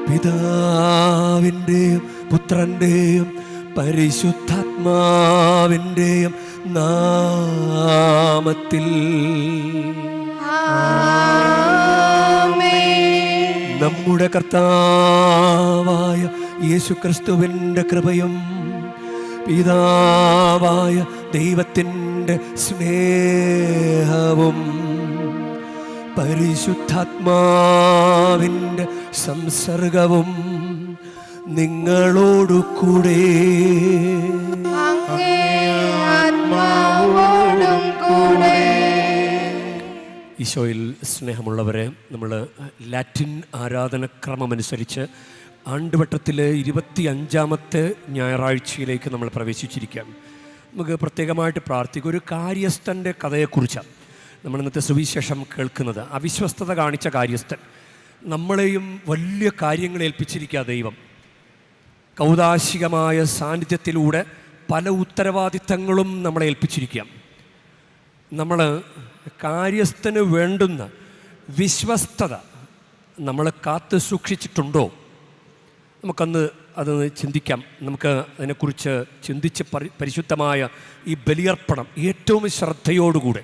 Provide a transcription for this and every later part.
പിതാവിൻ്റെയും പുത്രൻ്റെയും പരിശുദ്ധാത്മാവിൻ്റെയും നാമത്തിൽ നമ്മുടെ കർത്താവായ യേശുക്രിസ്തുവിൻ്റെ കൃപയും പിതാവായ ദൈവത്തിൻ്റെ സ്നേഹവും പരിശുദ്ധാത്മാവിൻ്റെ സംസർഗവും നിങ്ങളോടു കൂടെ. ഈശോയിൽ സ്നേഹമുള്ളവരെ, നമ്മൾ ലാറ്റിൻ ആരാധനക്രമമനുസരിച്ച് ആണ്ടുവട്ടത്തിലെ 25ാമത്തെ ഞായറാഴ്ചയിലേക്ക് നമ്മൾ പ്രവേശിച്ചിരിക്കാം. നമുക്ക് പ്രത്യേകമായിട്ട് പ്രാർത്ഥിക്കുക. ഒരു കാര്യസ്ഥൻ്റെ കഥയെക്കുറിച്ചാണ് നമ്മൾ ഇന്നത്തെ സുവിശേഷം കേൾക്കുന്നത്. അവിശ്വസ്തത കാണിച്ച കാര്യസ്ഥൻ. നമ്മളെയും വലിയ കാര്യങ്ങൾ ഏൽപ്പിച്ചിരിക്കുക ദൈവം. കൗദാശികമായ സാന്നിധ്യത്തിലൂടെ പല ഉത്തരവാദിത്തങ്ങളും നമ്മളെ ഏൽപ്പിച്ചിരിക്കാം. നമ്മൾ കാര്യസ്ഥന് വേണ്ടുന്ന വിശ്വസ്തത നമ്മൾ കാത്തു സൂക്ഷിച്ചിട്ടുണ്ടോ? നമുക്കന്ന് അതൊന്ന് ചിന്തിക്കാം. നമുക്ക് അതിനെക്കുറിച്ച് ചിന്തിച്ച് പരിശുദ്ധമായ ഈ ബലിയർപ്പണം ഏറ്റവും ശ്രദ്ധയോടുകൂടെ.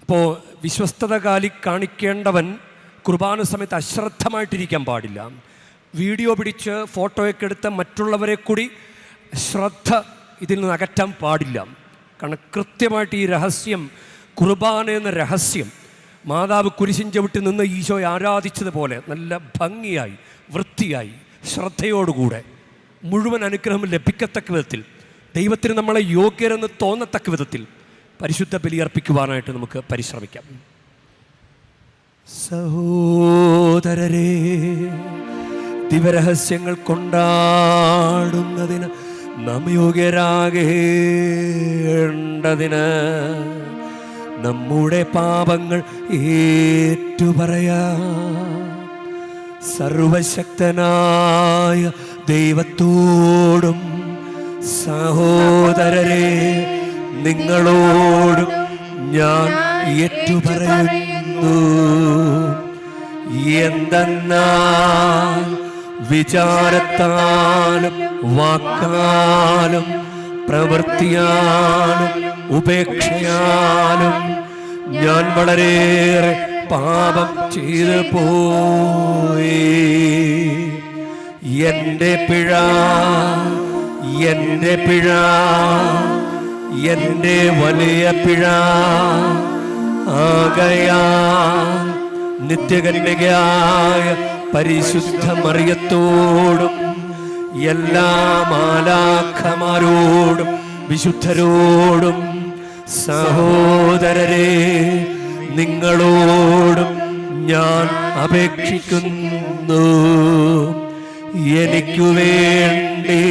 അപ്പോൾ വിശ്വസ്തത കാണിക്കേണ്ടവൻ കുർബാന സമയത്ത് അശ്രദ്ധമായിട്ടിരിക്കാൻ പാടില്ല. വീഡിയോ പിടിച്ച് ഫോട്ടോയൊക്കെ എടുത്ത് മറ്റുള്ളവരെ കൂടി ശ്രദ്ധ ഇതിൽ നിന്ന് അകറ്റാൻ പാടില്ല. കാരണം കൃത്യമായിട്ട് ഈ രഹസ്യം, കുർബാന എന്ന രഹസ്യം, മാതാവ് കുരിശിൻ ചവിട്ടി നിന്ന് ഈശോയെ ആരാധിച്ചതുപോലെ നല്ല ഭംഗിയായി, വൃത്തിയായി, ശ്രദ്ധയോടുകൂടെ മുഴുവൻ അനുഗ്രഹം ലഭിക്കത്തക്ക വിധത്തിൽ, ദൈവത്തിന് നമ്മളെ യോഗ്യരെന്ന് തോന്നത്തക്ക വിധത്തിൽ പരിശുദ്ധ ബലിയർപ്പിക്കുവാനായിട്ട് നമുക്ക് പരിശ്രമിക്കാം. സഹോദരരെ, ദിവരഹസ്യങ്ങൾ കൊണ്ടാടുന്നതിന് നാം യോഗ്യരാകേണ്ടതിന് നമ്മുടെ പാപങ്ങൾ ഏറ്റുപറയാം. സർവശക്തനായ ദൈവത്തോടും സഹോദരരെ നിങ്ങളോടും ഞാൻ ഏറ്റുപറയുന്നു. എന്തെന്നാൽ വിചാരത്താലും വാക്കാലും പ്രവൃത്തിയാലും ഉപേക്ഷയാലും ഞാൻ വളരെയേറെ പാപം ചെയ്തു പോയി. എൻ്റെ പിഴ, എൻ്റെ പിഴ, എൻ്റെ വലിയ പിഴ. ആകയാൽ നിത്യകന്യകയായ പരിശുദ്ധ മറിയത്തോടും എല്ലാ മാലാഖമാരോടും വിശുദ്ധരോടും സഹോദരരെ നിങ്ങളോടും ഞാൻ അപേക്ഷിക്കുന്നു. എനിക്കു വേണ്ടി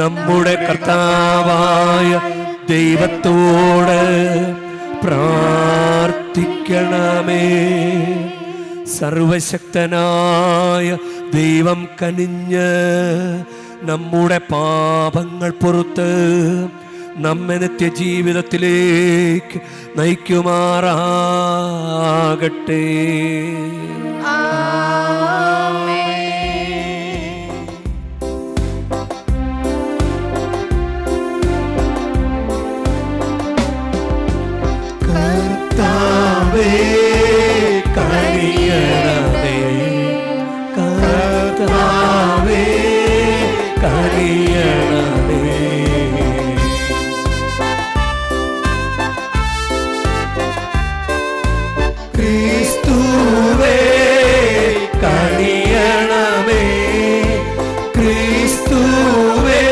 നമ്മുടെ കർത്താവായ ദൈവത്തോട് പ്രാർത്ഥിക്കണമേ. സർവശക്തനായ ദൈവം കനിഞ്ഞ് നമ്മുടെ പാപങ്ങൾ പൊറുത്ത് നമ്മെ നിത്യജീവിതത്തിലേക്ക് നയിക്കുമാറാകട്ടെ. കർത്താവേ കനിയണമേ, കർത്താവേ കനിയണമേ. ക്രിസ്തുവേ കനിയണമേ, ക്രിസ്തുവേ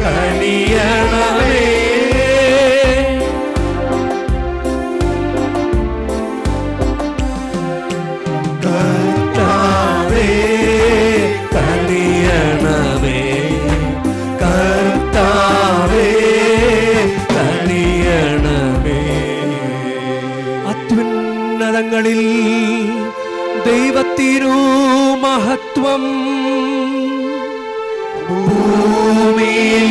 കനിയണമേ. കർത്താവേ കനിയണമേ, കർത്താവേ കനിയണമേ. അത്യുന്നതങ്ങളിൽ ദൈവത്തിനു മഹത്വം, ഭൂമിയിൽ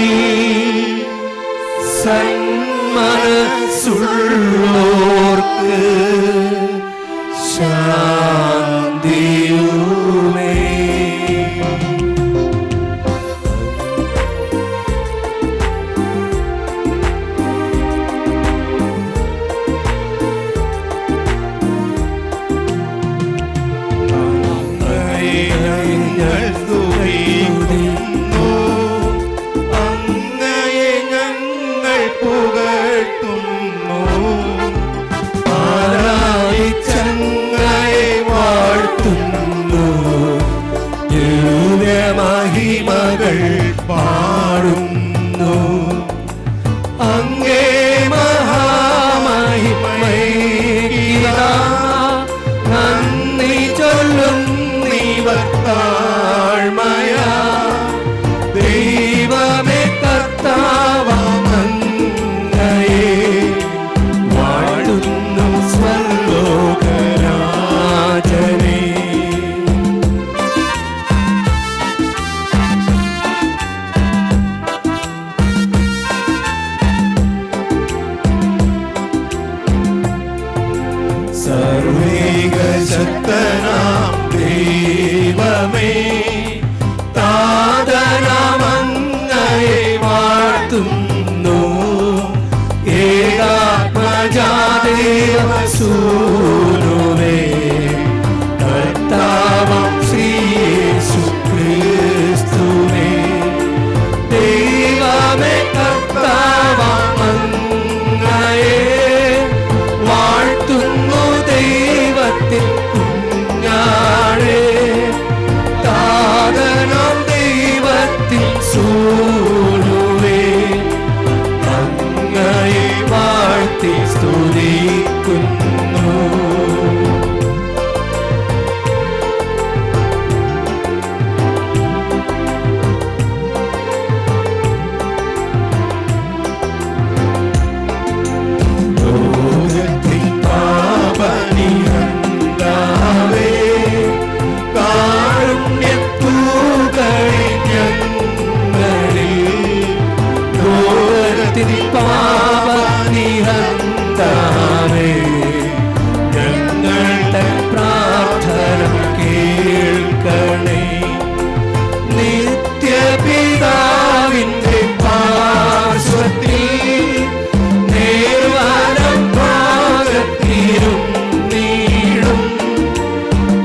സന്മനസ്സുള്ളോർക്ക് ശാന്തിയും താഴ്മയാ ദൈവമേ കർത്താവങ്ങയെ വാഴുന്നു സ്വർലോകരാജനേ. സർവ്വേകശക്തനാം ദൈവമേ താതനാമങ്ങയെ വാഴ്ത്തുന്നു. ഏകാത്മജാദേവസൂനുവേ കർത്താവം ശ്രീയേശു ക്രിസ്തുവേ ദൈവമേ കർത്താവങ്ങയെ വാഴ്ത്തുന്നു. ദൈവത്തിൻ കുഞ്ഞാടേ താതനാം ദൈവത്തിൻ സൂനുവേ അങ്ങയെ വാഴ്ത്തി സ്തുതിക്കുന്നു. ലോകത്തിൻ പാപനിഹന്താവേ കാരുണ്യത്തൂകളെ ഞങ്ങളിൽ. ലോകത്തിൻ പാപനിഹന്താവേ ഞങ്ങളുടെ പ്രാർത്ഥന കേൾക്കണേ. നിത്യപിതാവിന്റെ പാർശ്വത്തിൽ നേർവലം ഭാഗത്തിരും നീളും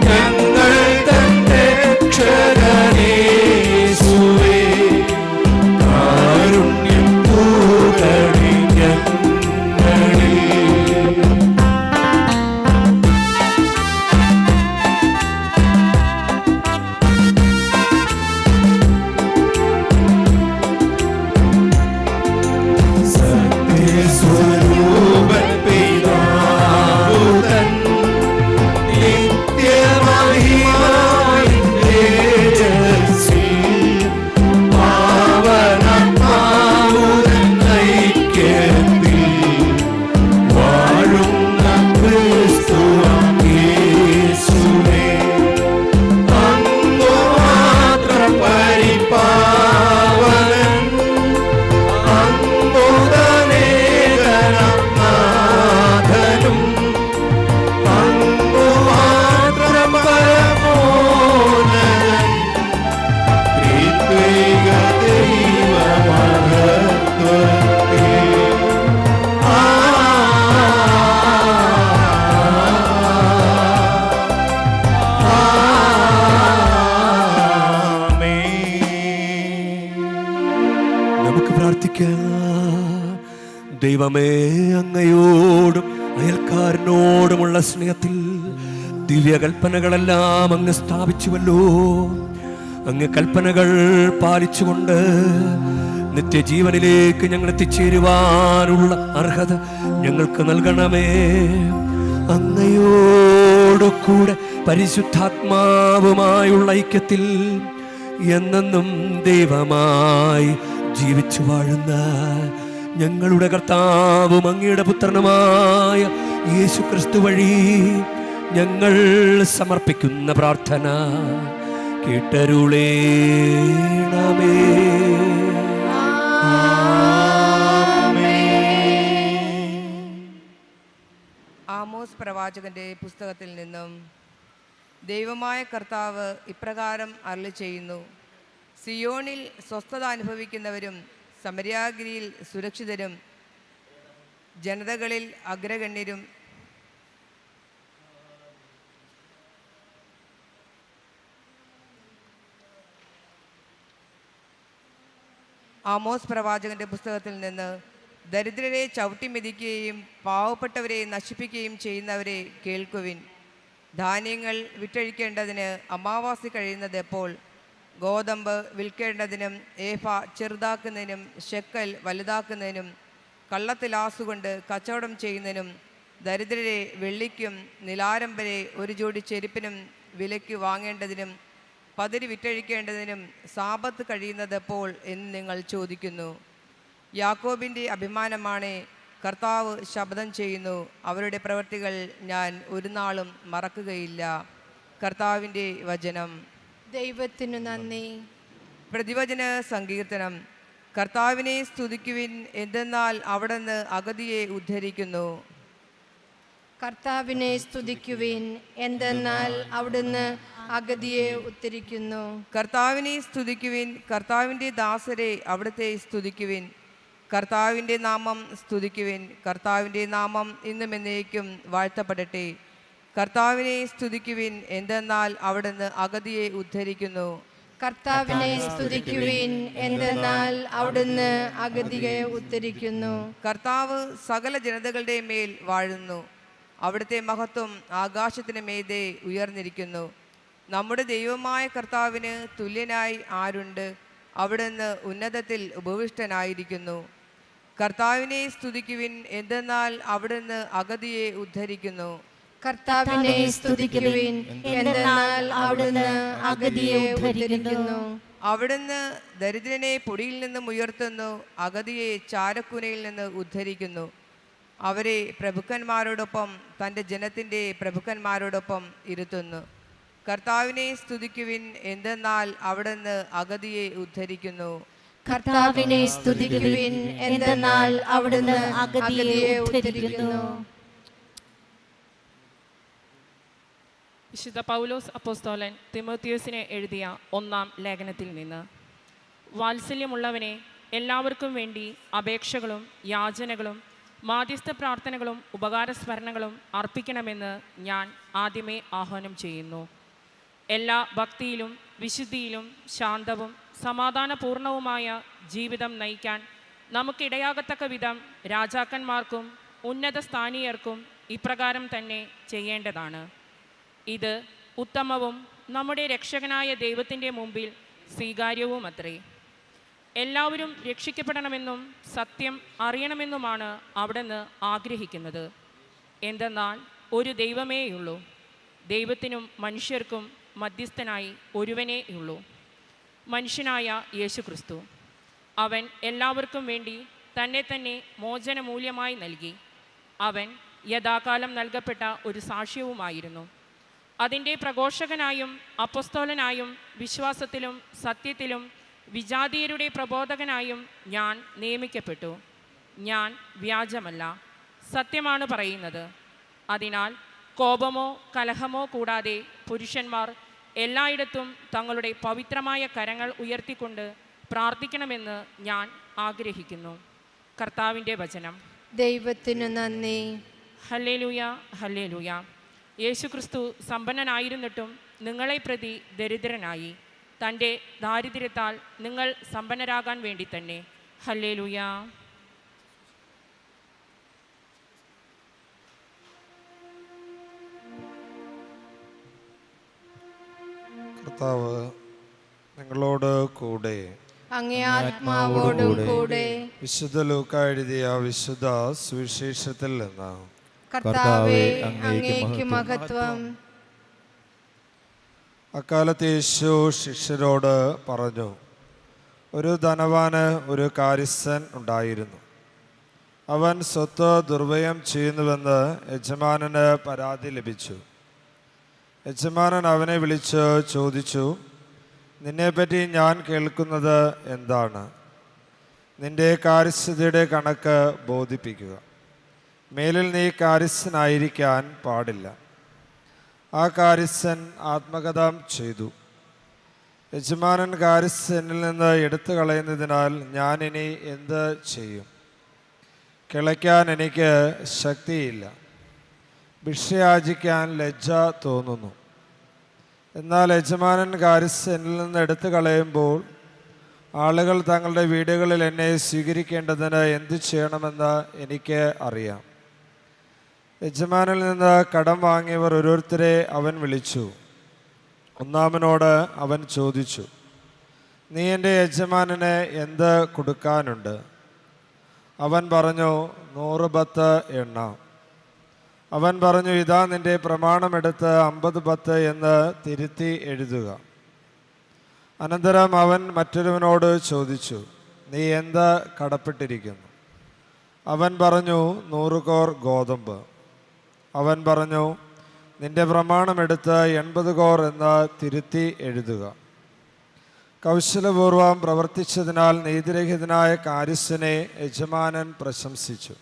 ഞങ്ങൾ തന്റെ രക്ഷകനേശുവേ കാരുണ്യം തൂകണേ ഞങ്ങളിൽ. സത്യസ്വരൂപൻ പിതാവുതൻ നിത്യമഹിമാവിൻ തേജസ്സിൽ പാവനാത്മാവുതൻ ഐക്യത്തിൽ വാഴുന്ന ക്രിസ്തുവാം യേശുവേ അങ്ങു മാത്രം പരിപാവനൻ അംബുദനേകനാഥനും അങ്ങു മാത്രം പരമോന്നതൻ ത്രിത്വൈക ദൈവമഹത്വത്തെ. ആമേൻ. നമുക്ക് പ്രാർത്ഥിക്കാം. ദൈവമേ, അങ്ങയോടും അയൽക്കാരനോടുമുള്ള സ്നേഹത്തിൽ ദിവ്യകൽപ്പനകളെല്ലാം അങ്ങ് സ്ഥാപിച്ചുവല്ലോ. അങ്ങ് കൽപ്പനകൾ പാലിച്ചുകൊണ്ട് നിത്യജീവനിലേക്ക് ഞങ്ങൾ എത്തിച്ചേരുവാനുള്ള അർഹത ഞങ്ങൾക്ക് നൽകണമേ. അങ്ങയോടു കൂടെ പരിശുദ്ധാത്മാവുമായുള്ള ഐക്യത്തിൽ എന്നെന്നും ദൈവമായി ജീവിച്ചു വാഴുന്ന ഞങ്ങളുടെ കർത്താവും അങ്ങയുടെ പുത്രനുമായ യേശു ക്രിസ്തു വഴി ഞങ്ങൾ സമർപ്പിക്കുന്ന പ്രാർത്ഥന കേട്ടരുളേണമേ. ആമോസ് പ്രവാചകന്റെ പുസ്തകത്തിൽ നിന്നും ദൈവമായ കർത്താവ് ഇപ്രകാരം അരുളിച്ചെയ്യുന്നു. സിയോണിൽ സ്വസ്ഥത അനുഭവിക്കുന്നവരും സമര്യാഗിരിയിൽ സുരക്ഷിതരും ജനതകളിൽ അഗ്രഗണ്യരും ആമോസ് പ്രവാചകന്റെ പുസ്തകത്തിൽ നിന്ന് ദരിദ്രരെ ചവിട്ടിമെതിക്കുകയും പാവപ്പെട്ടവരെ നശിപ്പിക്കുകയും ചെയ്യുന്നവരെ കേൾക്കുവിൻ. ധാന്യങ്ങൾ വിറ്റഴിക്കേണ്ടതിന് അമാവാസി കഴിയുന്നത് എപ്പോൾ? ഗോതമ്പ് വിൽക്കേണ്ടതിനും ഏഫ ചെറുതാക്കുന്നതിനും ഷെക്കൽ വലുതാക്കുന്നതിനും കള്ളത്തിലാസുകൊണ്ട് കച്ചവടം ചെയ്യുന്നതിനും ദരിദ്രരെ വെള്ളിക്കും നിലാരംബരെ ഒരു ജോഡി ചെരുപ്പിനും വിലയ്ക്ക് വാങ്ങേണ്ടതിനും പതിരി വിറ്റഴിക്കേണ്ടതിനും സാബത്ത് കഴിയുന്നത് എപ്പോൾ എന്ന് നിങ്ങൾ ചോദിക്കുന്നു. യാക്കോബിൻ്റെ അഭിമാനമാണ് കർത്താവ് ശപഥം ചെയ്യുന്നു, അവരുടെ പ്രവൃത്തികൾ ഞാൻ ഒരു നാളും മറക്കുകയില്ല. കർത്താവിൻ്റെ വചനം. ദൈവത്തിനു നന്ദി. പ്രതിവചന സങ്കീർത്തനം. കർത്താവിനെ സ്തുതിക്കുവിൻ, എന്തെന്നാൽ അവിടുന്ന് അഗതിയെ ഉദ്ധരിക്കുന്നു. കർത്താവിനെ സ്തുതിക്കുവിൻ, എന്തെന്നാൽ അവിടുന്ന് അഗതിയെ ഉദ്ധരിക്കുന്നു. കർത്താവിനെ സ്തുതിക്കുവിൻ, കർത്താവിൻ്റെ ദാസരെ അവിടുത്തെ സ്തുതിക്കുവിൻ. കർത്താവിൻ്റെ നാമം സ്തുതിക്കുവിൻ, കർത്താവിൻ്റെ നാമം ഇന്നും എന്നേക്കും വാഴ്ത്തപ്പെടട്ടെ. കർത്താവിനെ സ്തുതിക്കുവിൻ, എന്തെന്നാൽ അവിടുന്ന് അഗതിയെ ഉദ്ധരിക്കുന്നു. കർത്താവിനെ സ്തുതിക്കുവിൻ, എന്തെന്നാൽ അവിടുന്ന് അഗതിയെ ഉദ്ധരിക്കുന്നു. കർത്താവ് സകല ജനതകളുടെ മേൽ വാഴുന്നു, അവിടുത്തെ മഹത്വം ആകാശത്തിന് മീതെ ഉയർന്നിരിക്കുന്നു. നമ്മുടെ ദൈവമായ കർത്താവിന് തുല്യനായി ആരുണ്ട്? അവിടുന്ന് ഉന്നതത്തിൽ ഉപവിഷ്ടനായിരിക്കുന്നു. കർത്താവിനെ സ്തുതിക്കുവിൻ, എന്തെന്നാൽ അവിടുന്ന് അഗതിയെ ഉദ്ധരിക്കുന്നു. കർത്താവിനെ സ്തുതിക്കുവിൻ, എന്തെന്നാൽ അവിടുന്ന് അഗതിയെ ഉദ്ധരിക്കുന്നു. അവിടുന്ന് ദരിദ്രനെ പൊടിയിൽ നിന്നും ഉയർത്തുന്നു, അഗതിയെ ചാരക്കുനയിൽ നിന്ന് ഉദ്ധരിക്കുന്നു. അവരെ പ്രഭുക്കന്മാരോടൊപ്പം, തൻ്റെ ജനത്തിൻ്റെ പ്രഭുക്കന്മാരോടൊപ്പം ഇരുത്തുന്നു. കർത്താവിനെ സ്തുതിക്കുവിൻ, എന്തെന്നാൽ അവിടുന്ന് അഗതിയെ ഉദ്ധരിക്കുന്നു. കർത്താവിനെ സ്തുതിക്കുവിൻ, എന്തെന്നാൽ അവിടുന്ന് അഗതിയെ ഉദ്ധരിക്കുന്നു. വിശുദ്ധ പൗലോസ് അപ്പോസ്തലൻ തിമോത്തിയോസിനെ എഴുതിയ 1-ാം ലേഖനത്തിൽ നിന്ന്. വാത്സല്യമുള്ളവനെ, എല്ലാവർക്കും വേണ്ടി അപേക്ഷകളും യാചനകളും മാധ്യസ്ഥ പ്രാർത്ഥനകളും ഉപകാരസ്മരണകളും അർപ്പിക്കണമെന്ന് ഞാൻ ആദ്യമേ ആഹ്വാനം ചെയ്യുന്നു. എല്ലാ ഭക്തിയിലും വിശുദ്ധിയിലും ശാന്തവും സമാധാനപൂർണവുമായ ജീവിതം നയിക്കാൻ നമുക്കിടയാകത്തക്ക വിധം രാജാക്കന്മാർക്കും ഉന്നത സ്ഥാനീയർക്കും ഇപ്രകാരം തന്നെ ചെയ്യേണ്ടതാണ്. ഇത് ഉത്തമവും നമ്മുടെ രക്ഷകനായ ദൈവത്തിൻ്റെ മുമ്പിൽ സ്വീകാര്യവുമത്രേ. എല്ലാവരും രക്ഷിക്കപ്പെടണമെന്നും സത്യം അറിയണമെന്നുമാണ് അവിടുന്ന് ആഗ്രഹിക്കുന്നത്. എന്തെന്നാൽ ഒരു ദൈവമേയുള്ളൂ, ദൈവത്തിനും മനുഷ്യർക്കും മധ്യസ്ഥനായി ഒരുവനേയുള്ളൂ, മനുഷ്യനായ യേശുക്രിസ്തു. അവൻ എല്ലാവർക്കും വേണ്ടി തന്നെ തന്നെ മോചനമൂല്യമായി നൽകി. അവൻ യഥാകാലം നൽകപ്പെട്ട ഒരു സാക്ഷ്യവുമായിരുന്നു. അതിൻ്റെ പ്രഘോഷകനായും അപ്പസ്തോലനായും വിശ്വാസത്തിലും സത്യത്തിലും വിജാതീയരുടെ പ്രബോധകനായും ഞാൻ നിയമിക്കപ്പെട്ടു. ഞാൻ വ്യാജമല്ല, സത്യമാണ് പറയുന്നത്. അതിനാൽ കോപമോ കലഹമോ കൂടാതെ പുരുഷന്മാർ എല്ലായിടത്തും തങ്ങളുടെ പവിത്രമായ കരങ്ങൾ ഉയർത്തിക്കൊണ്ട് പ്രാർത്ഥിക്കണമെന്ന് ഞാൻ ആഗ്രഹിക്കുന്നു. കർത്താവിൻ്റെ വചനം. ദൈവത്തിനു നന്ദി. Hallelujah, hallelujah. യേശുക്രിസ്തു സമ്പന്നനായിരുന്നിട്ടും നിങ്ങളെ പ്രതി ദരിദ്രനായി, തൻ്റെ ദാരിദ്ര്യത്താൽ നിങ്ങൾ സമ്പന്നരാകാൻ വേണ്ടി തന്നെ. ഹല്ലേലൂയ. കർത്താവ് നിങ്ങളോട് കൂടെ. അങ്ങേ ആത്മാവോടും കൂടെ. വിശുദ്ധ ലൂക്ക എഴുതിയ വിശുദ്ധ സുവിശേഷത്തിൽ നിന്ന്. കർത്താവേ, അങ്ങേക്ക് മഹത്വം. അക്കാലത്ത് യേശു ശിഷ്യരോട് പറഞ്ഞു, ഒരു ധനവാന് ഒരു കാര്യസ്ഥൻ ഉണ്ടായിരുന്നു. അവൻ സ്വത്ത് ദുർവ്യയം ചെയ്യുന്നുവെന്ന് യജമാനന് പരാതി ലഭിച്ചു. യജമാനൻ അവനെ വിളിച്ച് ചോദിച്ചു, നിന്നെപ്പറ്റി ഞാൻ കേൾക്കുന്നത് എന്താണ്? നിന്റെ കാര്യസ്ഥതയുടെ കണക്ക് ബോധിപ്പിക്കുക. മേലിൽ നീ കാര്യസ്ഥനായിരിക്കാൻ പാടില്ല. ആ കാര്യസ്ഥൻ ആത്മകഥം ചെയ്തു. യജമാനൻ കാര്യസ്ഥനിൽ നിന്ന് എടുത്തു കളയുന്നതിനാൽ ഞാൻ ഇനി എന്ത് ചെയ്യും? കിളയ്ക്കാൻ എനിക്ക് ശക്തിയില്ല, ഭിക്ഷയാചിക്കാൻ ലജ്ജ തോന്നുന്നു. എന്നാൽ യജമാനൻ കാര്യസ്ഥനിൽ നിന്ന് എടുത്തു കളയുമ്പോൾ ആളുകൾ തങ്ങളുടെ വീടുകളിൽ എന്നെ സ്വീകരിക്കേണ്ടതിന് എന്തു ചെയ്യണമെന്ന് എനിക്ക് അറിയാം. യജമാനിൽ നിന്ന് കടം വാങ്ങിയവർ ഓരോരുത്തരെ അവൻ വിളിച്ചു. ഒന്നാമനോട് അവൻ ചോദിച്ചു, നീ എൻ്റെ യജമാനന് എന്ത് കൊടുക്കാനുണ്ട്? അവൻ പറഞ്ഞു, 100 ബത്ത് എണ്ണ. അവൻ പറഞ്ഞു, ഇതാ നിന്റെ പ്രമാണമെടുത്ത് 50 ബത്ത് എന്ന് തിരുത്തി എഴുതുക. അനന്തരം അവൻ മറ്റൊരുവനോട് ചോദിച്ചു, നീ എന്ത് കടപ്പെട്ടിരിക്കുന്നു? അവൻ പറഞ്ഞു, 100 കോർ ഗോതമ്പ്. അവൻ പറഞ്ഞു, നിന്റെ പ്രമാണമെടുത്ത് 80 കോർ എന്ന് തിരുത്തി എഴുതുക. കൗശലപൂർവം പ്രവർത്തിച്ചതിനാൽ നീതിരഹിതനായ കാര്യസ്ഥനെ യജമാനൻ പ്രശംസിച്ചു.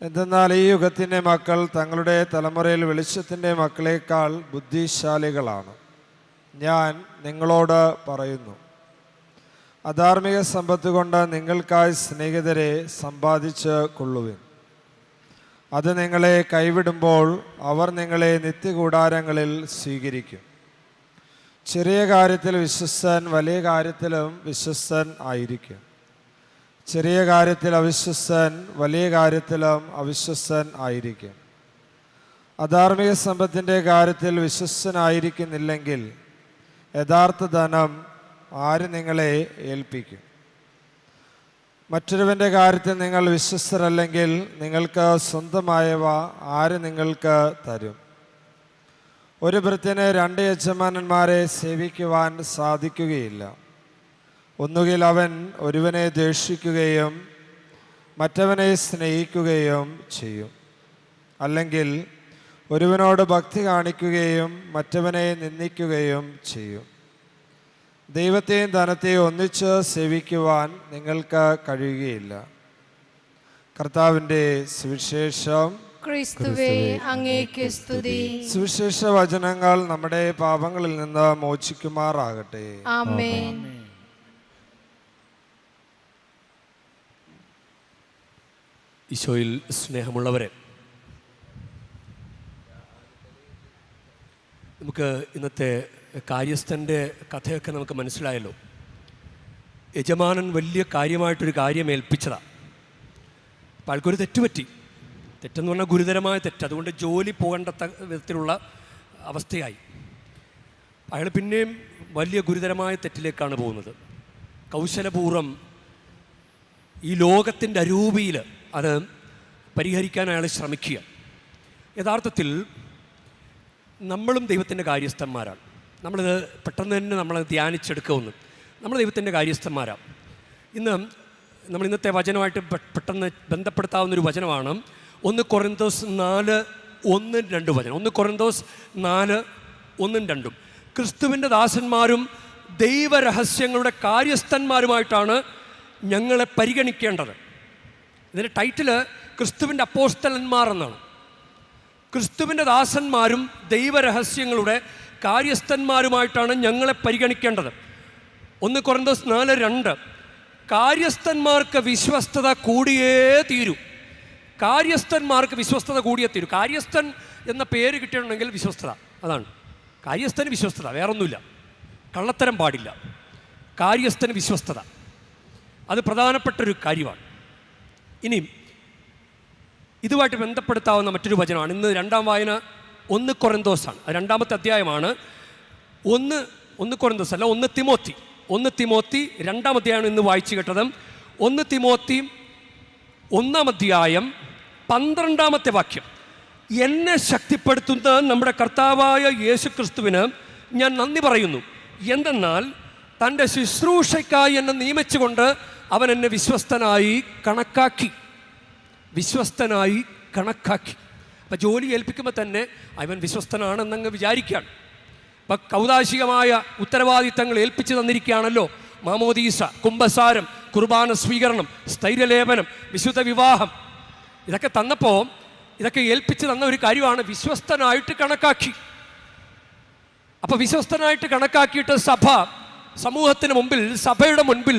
എന്തെന്നാൽ ഈ യുഗത്തിൻ്റെ മക്കൾ തങ്ങളുടെ തലമുറയിൽ വെളിച്ചത്തിൻ്റെ മക്കളേക്കാൾ ബുദ്ധിശാലികളാണ്. ഞാൻ നിങ്ങളോട് പറയുന്നു, അധാർമിക സമ്പത്ത് കൊണ്ട് നിങ്ങൾക്കായി സ്നേഹിതരെ സമ്പാദിച്ച് കൊള്ളുവിൻ. അത് നിങ്ങളെ കൈവിടുമ്പോൾ അവർ നിങ്ങളെ നിത്യകൂടാരങ്ങളിൽ സ്വീകരിക്കും. ചെറിയ കാര്യത്തിൽ വിശ്വസ്തൻ വലിയ കാര്യത്തിലും വിശ്വസ്തൻ ആയിരിക്കും. ചെറിയ കാര്യത്തിൽ അവിശ്വസ്തൻ വലിയ കാര്യത്തിലും അവിശ്വസ്തൻ ആയിരിക്കും. അധാർമിക സമ്പത്തിൻ്റെ കാര്യത്തിൽ വിശ്വസ്തനായിരിക്കുന്നില്ലെങ്കിൽ യഥാർത്ഥ ധനം ആര് നിങ്ങളെ ഏൽപ്പിക്കും? മറ്റൊരുവൻ്റെ കാര്യത്തിൽ നിങ്ങൾ വിശ്വസ്തരല്ലെങ്കിൽ നിങ്ങൾക്ക് സ്വന്തമായവ ആര് നിങ്ങൾക്ക് തരും? ഒരു ഭൃത്യന് 2 യജമാനന്മാരെ സേവിക്കുവാൻ സാധിക്കുകയില്ല. ഒന്നുകിൽ അവൻ ഒരുവനെ ദ്വേഷിക്കുകയും മറ്റവനെ സ്നേഹിക്കുകയും ചെയ്യും, അല്ലെങ്കിൽ ഒരുവനോട് ഭക്തി കാണിക്കുകയും മറ്റവനെ നിന്ദിക്കുകയും ചെയ്യും. ദൈവത്തെയും ധനത്തെയും ഒന്നിച്ച് സേവിക്കുവാൻ നിങ്ങൾക്ക് കഴിയുകയില്ല. കർത്താവിൻ്റെ സുവിശേഷം. ക്രിസ്തുവേ, അങ്ങേക്ക് സ്തുതി. സുവിശേഷ വചനങ്ങൾ നമ്മുടെ പാപങ്ങളിൽ നിന്ന് മോചിക്കുമാറാകട്ടെ. ആമേൻ. ഈശോയിൽ സ്നേഹമുള്ളവരെ, നമുക്ക് ഇന്നത്തെ കാര്യസ്ഥൻ്റെ കഥയൊക്കെ നമുക്ക് മനസ്സിലായല്ലോ. യജമാനൻ വലിയ കാര്യമായിട്ടൊരു കാര്യം ഏൽപ്പിച്ചതാണ്. അപ്പോൾ ആൾക്കൊരു തെറ്റുപറ്റി. തെറ്റെന്ന് പറഞ്ഞാൽ ഗുരുതരമായ തെറ്റ്. അതുകൊണ്ട് ജോലി പോകേണ്ട വിധത്തിലുള്ള അവസ്ഥയായി. അയാൾ പിന്നെയും വലിയ ഗുരുതരമായ തെറ്റിലേക്കാണ് പോകുന്നത്. കൗശലപൂർവ്വം ഈ ലോകത്തിൻ്റെ അരൂപിയിൽ അത് പരിഹരിക്കാൻ അയാൾ ശ്രമിക്കുക. യഥാർത്ഥത്തിൽ നമ്മളും ദൈവത്തിൻ്റെ കാര്യസ്ഥന്മാരാണ്. നമ്മളിത് പെട്ടെന്ന് തന്നെ നമ്മൾ ധ്യാനിച്ചെടുക്കുമെന്ന്. നമ്മൾ ദൈവത്തിൻ്റെ കാര്യസ്ഥന്മാരാണ്. നമ്മൾ ഇന്നത്തെ വചനമായിട്ട് പെട്ടെന്ന് ബന്ധപ്പെടുത്താവുന്നൊരു വചനമാണ് 1 കൊറിന്തോസ് 4:1-2 വചനം. 1 കൊറിന്തോസ് 4:1-2. ക്രിസ്തുവിൻ്റെ ദാസന്മാരും ദൈവരഹസ്യങ്ങളുടെ കാര്യസ്ഥന്മാരുമായിട്ടാണ് ഞങ്ങളെ പരിഗണിക്കേണ്ടത്. ഇതിൻ്റെ ടൈറ്റിൽ ക്രിസ്തുവിൻ്റെ അപ്പോസ്തലന്മാർ എന്നാണ്. ക്രിസ്തുവിൻ്റെ ദാസന്മാരും ദൈവരഹസ്യങ്ങളുടെ കാര്യസ്ഥന്മാരുമായിട്ടാണ് ഞങ്ങളെ പരിഗണിക്കേണ്ടത്. 1 കൊറിന്തോസ് 4:2. കാര്യസ്ഥന്മാർക്ക് വിശ്വസ്തത കൂടിയേ തീരൂ. കാര്യസ്ഥന്മാർക്ക് വിശ്വസ്തത കൂടിയേ തീരൂ. കാര്യസ്ഥൻ എന്ന പേര് കിട്ടിയിട്ടുണ്ടെങ്കിൽ വിശ്വസ്തത, അതാണ് കാര്യസ്ഥന് വിശ്വസ്തത. വേറൊന്നുമില്ല. കള്ളത്തരം പാടില്ല. കാര്യസ്ഥന് വിശ്വസ്തത, അത് പ്രധാനപ്പെട്ടൊരു കാര്യമാണ്. ഇനി ഇതുമായിട്ട് ബന്ധപ്പെടുത്താവുന്ന മറ്റൊരു വചനമാണ്. ഇന്ന് 2ാം വായന 1 കൊറിന്തോസാണ്. അത് 2ാമത്തെ അധ്യായമാണ്. 1 കൊറിന്തോസ് അല്ല, 1 തിമോത്തി 2ാം അധ്യായമാണ് ഇന്ന് വായിച്ചു കേട്ടത്. 1 തിമോത്തി 1ാം അധ്യായം 12ാമത്തെ വാക്യം. എന്നെ ശക്തിപ്പെടുത്തുന്ന നമ്മുടെ കർത്താവായ യേശു ക്രിസ്തുവിന് ഞാൻ നന്ദി പറയുന്നു. എന്തെന്നാൽ തൻ്റെ ശുശ്രൂഷയ്ക്കായി എന്നെ നിയമിച്ചുകൊണ്ട് അവൻ എന്നെ വിശ്വസ്തനായി കണക്കാക്കി. അപ്പം ജോലി ഏൽപ്പിക്കുമ്പോൾ തന്നെ അവൻ വിശ്വസ്തനാണെന്നങ്ങ് വിചാരിക്കുകയാണ്. അപ്പം കൗതാശികമായ ഉത്തരവാദിത്തങ്ങൾ ഏൽപ്പിച്ചു തന്നിരിക്കുകയാണല്ലോ. മാമോദീസ, കുംഭസാരം, കുർബാന സ്വീകരണം, സ്ഥൈര്യലേപനം, വിശുദ്ധ വിവാഹം, ഇതൊക്കെ തന്നപ്പോൾ ഇതൊക്കെ ഏൽപ്പിച്ച് തന്ന ഒരു കാര്യമാണ് വിശ്വസ്തനായിട്ട് കണക്കാക്കി. അപ്പോൾ വിശ്വസ്തനായിട്ട് കണക്കാക്കിയിട്ട് സമൂഹത്തിന് മുമ്പിൽ, സഭയുടെ മുൻപിൽ